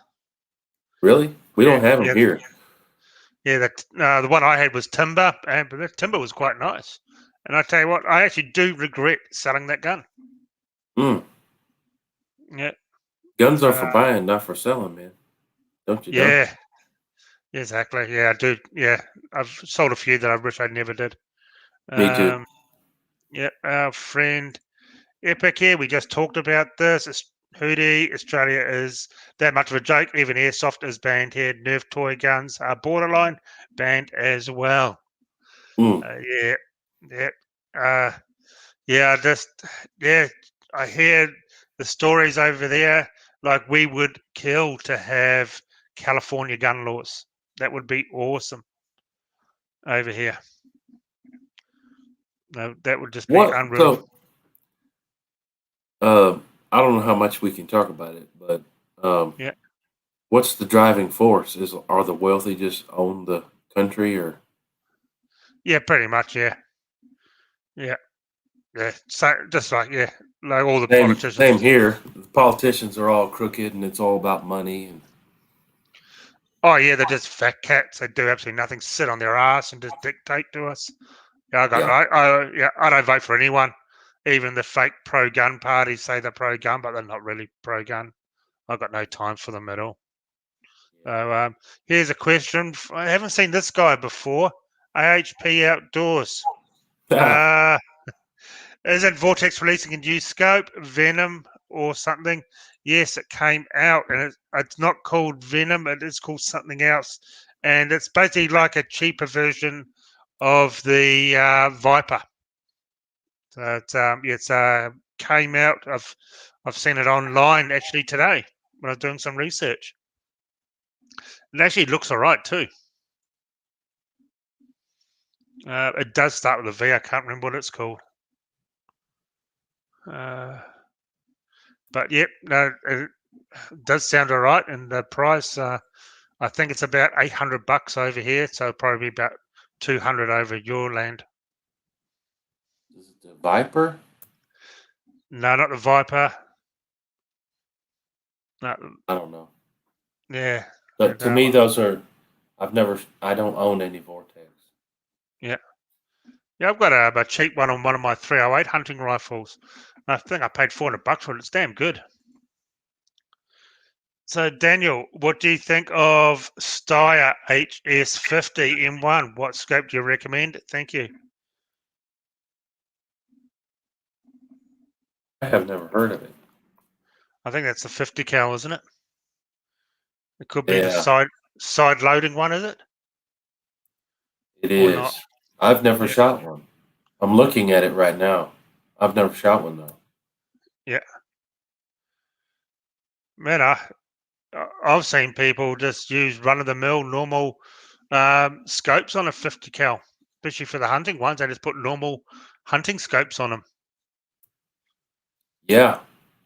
Really? We don't have them yeah, here. Yeah, the one I had was timber, but the timber was quite nice. And I tell you what, I actually do regret selling that gun. Mm. Yeah, Guns are for buying, not for selling, man. Don't you know? yeah, exactly. Yeah, I do. Yeah, I've sold a few that I wish I never did. Me too. Yeah, our friend Epic here. We just talked about this. It's Hootie, Australia is that much of a joke. Even airsoft is banned here. Nerf toy guns are borderline banned as well. Mm. Yeah, yeah. Yeah, yeah, I hear the stories over there. Like we would kill to have California gun laws. That would be awesome over here. No, that would just be What? unreal. So, I don't know how much we can talk about it, but Yeah, what's the driving force? Are the wealthy just own the country, or yeah, pretty much. Yeah, yeah, yeah. So just like all the same politicians. here? The politicians are all crooked, and it's all about money. And Oh yeah, they're just fat cats. They do absolutely nothing. Sit on their ass and just dictate to us. Yeah, yeah, I don't vote for anyone. Even the fake pro-gun parties say they're pro-gun, but they're not really pro-gun. I've got no time for them at all. So here's a question. I haven't seen this guy before. AHP Outdoors. Uh, is it Vortex releasing a new scope, Venom or something? Yes, it came out, and it's not called Venom. It is called something else, and it's basically like a cheaper version of the Viper. So it's came out. I've seen it online actually today when I was doing some research. It actually looks all right too. It does start with a V. I can't remember what it's called. But yep, no, it does sound all right. And the price, I think it's about $800 over here, so probably about 200 over your land. is it the Viper? No, not the Viper. No, I don't know. yeah, But to me, those are. I don't own any Vortex. yeah, yeah. I've got a cheap one on one of my 308 hunting rifles. I think I paid $400 for it. It's damn good. So, Daniel, what do you think of Steyr HS50 M1? What scope do you recommend? Thank you. I have never heard of it. I think that's the 50 cal, isn't it? It could be the Yeah, side loading one, is it? it Or not? is. I've never Yeah, shot one. I'm looking at it right now. I've never shot one though. yeah. Man, I've seen people just use run of the mill normal scopes on a 50 cal, especially for the hunting ones. They just put normal hunting scopes on them. Yeah.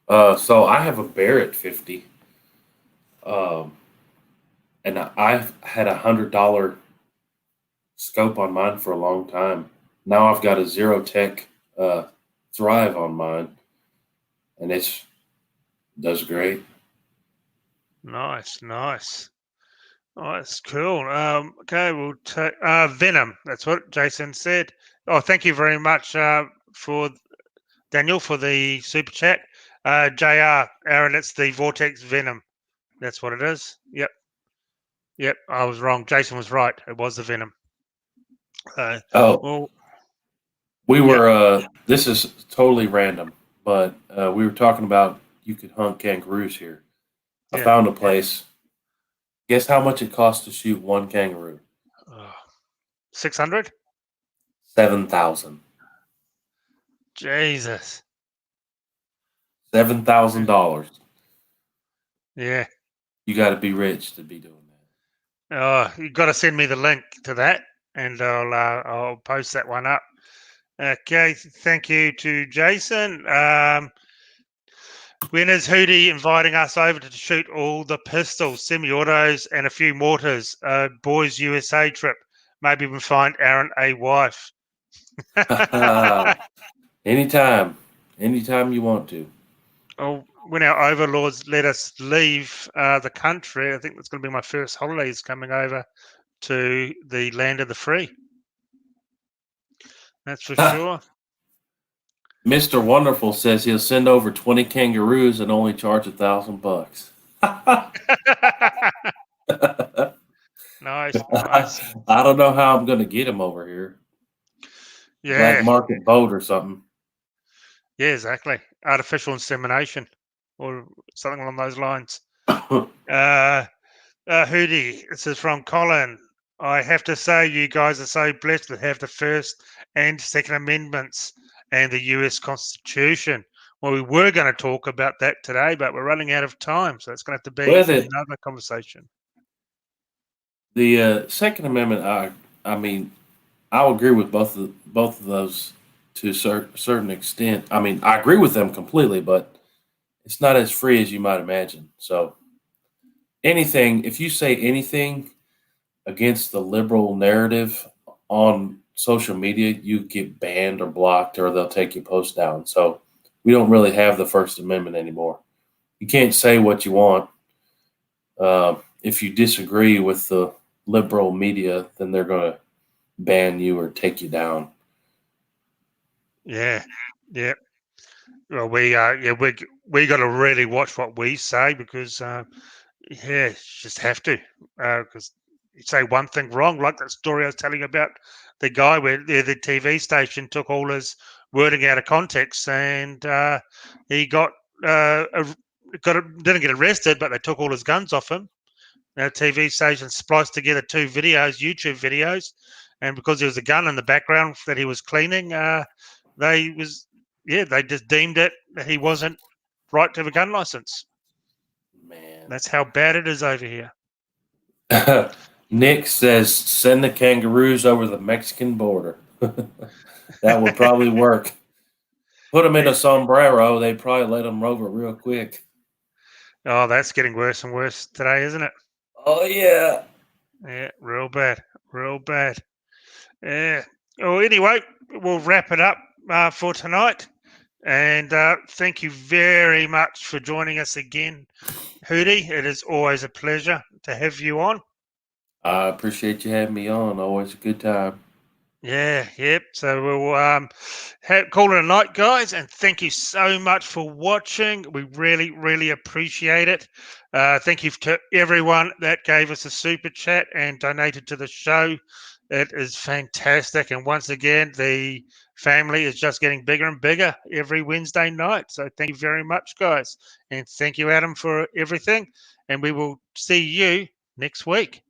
So I have a Barrett 50, um, and I've had $100 scope on mine for a long time. Now I've got a ZeroTech Thrive on mine, and it does great. Nice, nice. Oh, that's cool. Okay, we'll take Venom. That's what Jason said. Oh, thank you very much for Daniel for the super chat. JR, Aaron, it's the Vortex Venom. That's what it is. Yep, yep. I was wrong. Jason was right. It was the Venom. Oh, Well, we yep, were. This is totally random, but we were talking about you could hunt kangaroos here. I yeah. found a place. Guess how much it costs to shoot one kangaroo? 600? 7,000. Jesus. $7,000. Yeah. You got to be rich to be doing that. Oh, you got to send me the link to that, and I'll post that one up. Okay. Thank you to Jason. When is Hootie inviting us over to shoot all the pistols, semi-autos, and a few mortars? Boys USA trip. Maybe we find Aaron a wife. Anytime. anytime you want to. Oh, when our overlords let us leave the country, I think that's going to be my first holidays coming over to the land of the free. That's for sure. Mr. Wonderful says he'll send over 20 kangaroos and only charge $1,000. Nice, nice. I don't know how I'm going to get him over here. Black Yeah, market boat or something. yeah, exactly. Artificial insemination or something along those lines. Hootie, this is from Colin. I have to say, you guys are so blessed to have the First and Second Amendments and the US Constitution. Well, we were going to talk about that today, but we're running out of time, so it's going to have to be With it, another conversation. the Second Amendment, I mean, I'll agree with both of those to a certain extent. I mean, I agree with them completely, but it's not as free as you might imagine. So anything, if you say anything against the liberal narrative on social media, you get banned or blocked, or they'll take your post down. So we don't really have the First Amendment anymore. You can't say what you want. If you disagree with the liberal media, then they're going to ban you or take you down. Yeah, yeah. Well, we got to really watch what we say because yeah, just have to because you say one thing wrong, like that story I was telling you about the guy where the TV station took all his wording out of context and he didn't get arrested, but they took all his guns off him. Now, TV station spliced together two videos, YouTube videos, and because there was a gun in the background that he was cleaning, they was they just deemed it that he wasn't right to have a gun license. Man. That's how bad it is over here. Nick says send the kangaroos over the Mexican border. That would probably work. Put them in a sombrero, they'd probably let them over real quick. Oh, that's getting worse and worse today, isn't it? Oh, yeah. Yeah, real bad, real bad. Yeah. Well, anyway, we'll wrap it up for tonight. And thank you very much for joining us again, Hootie. It is always a pleasure to have you on. I appreciate you having me on. Always a good time. Yeah, yep. So we'll call it a night, guys, and thank you so much for watching. We really, really appreciate it. Thank you to everyone that gave us a super chat and donated to the show. It is fantastic, and once again, the family is just getting bigger and bigger every Wednesday night. So thank you very much, guys, and thank you, Adam, for everything. And we will see you next week.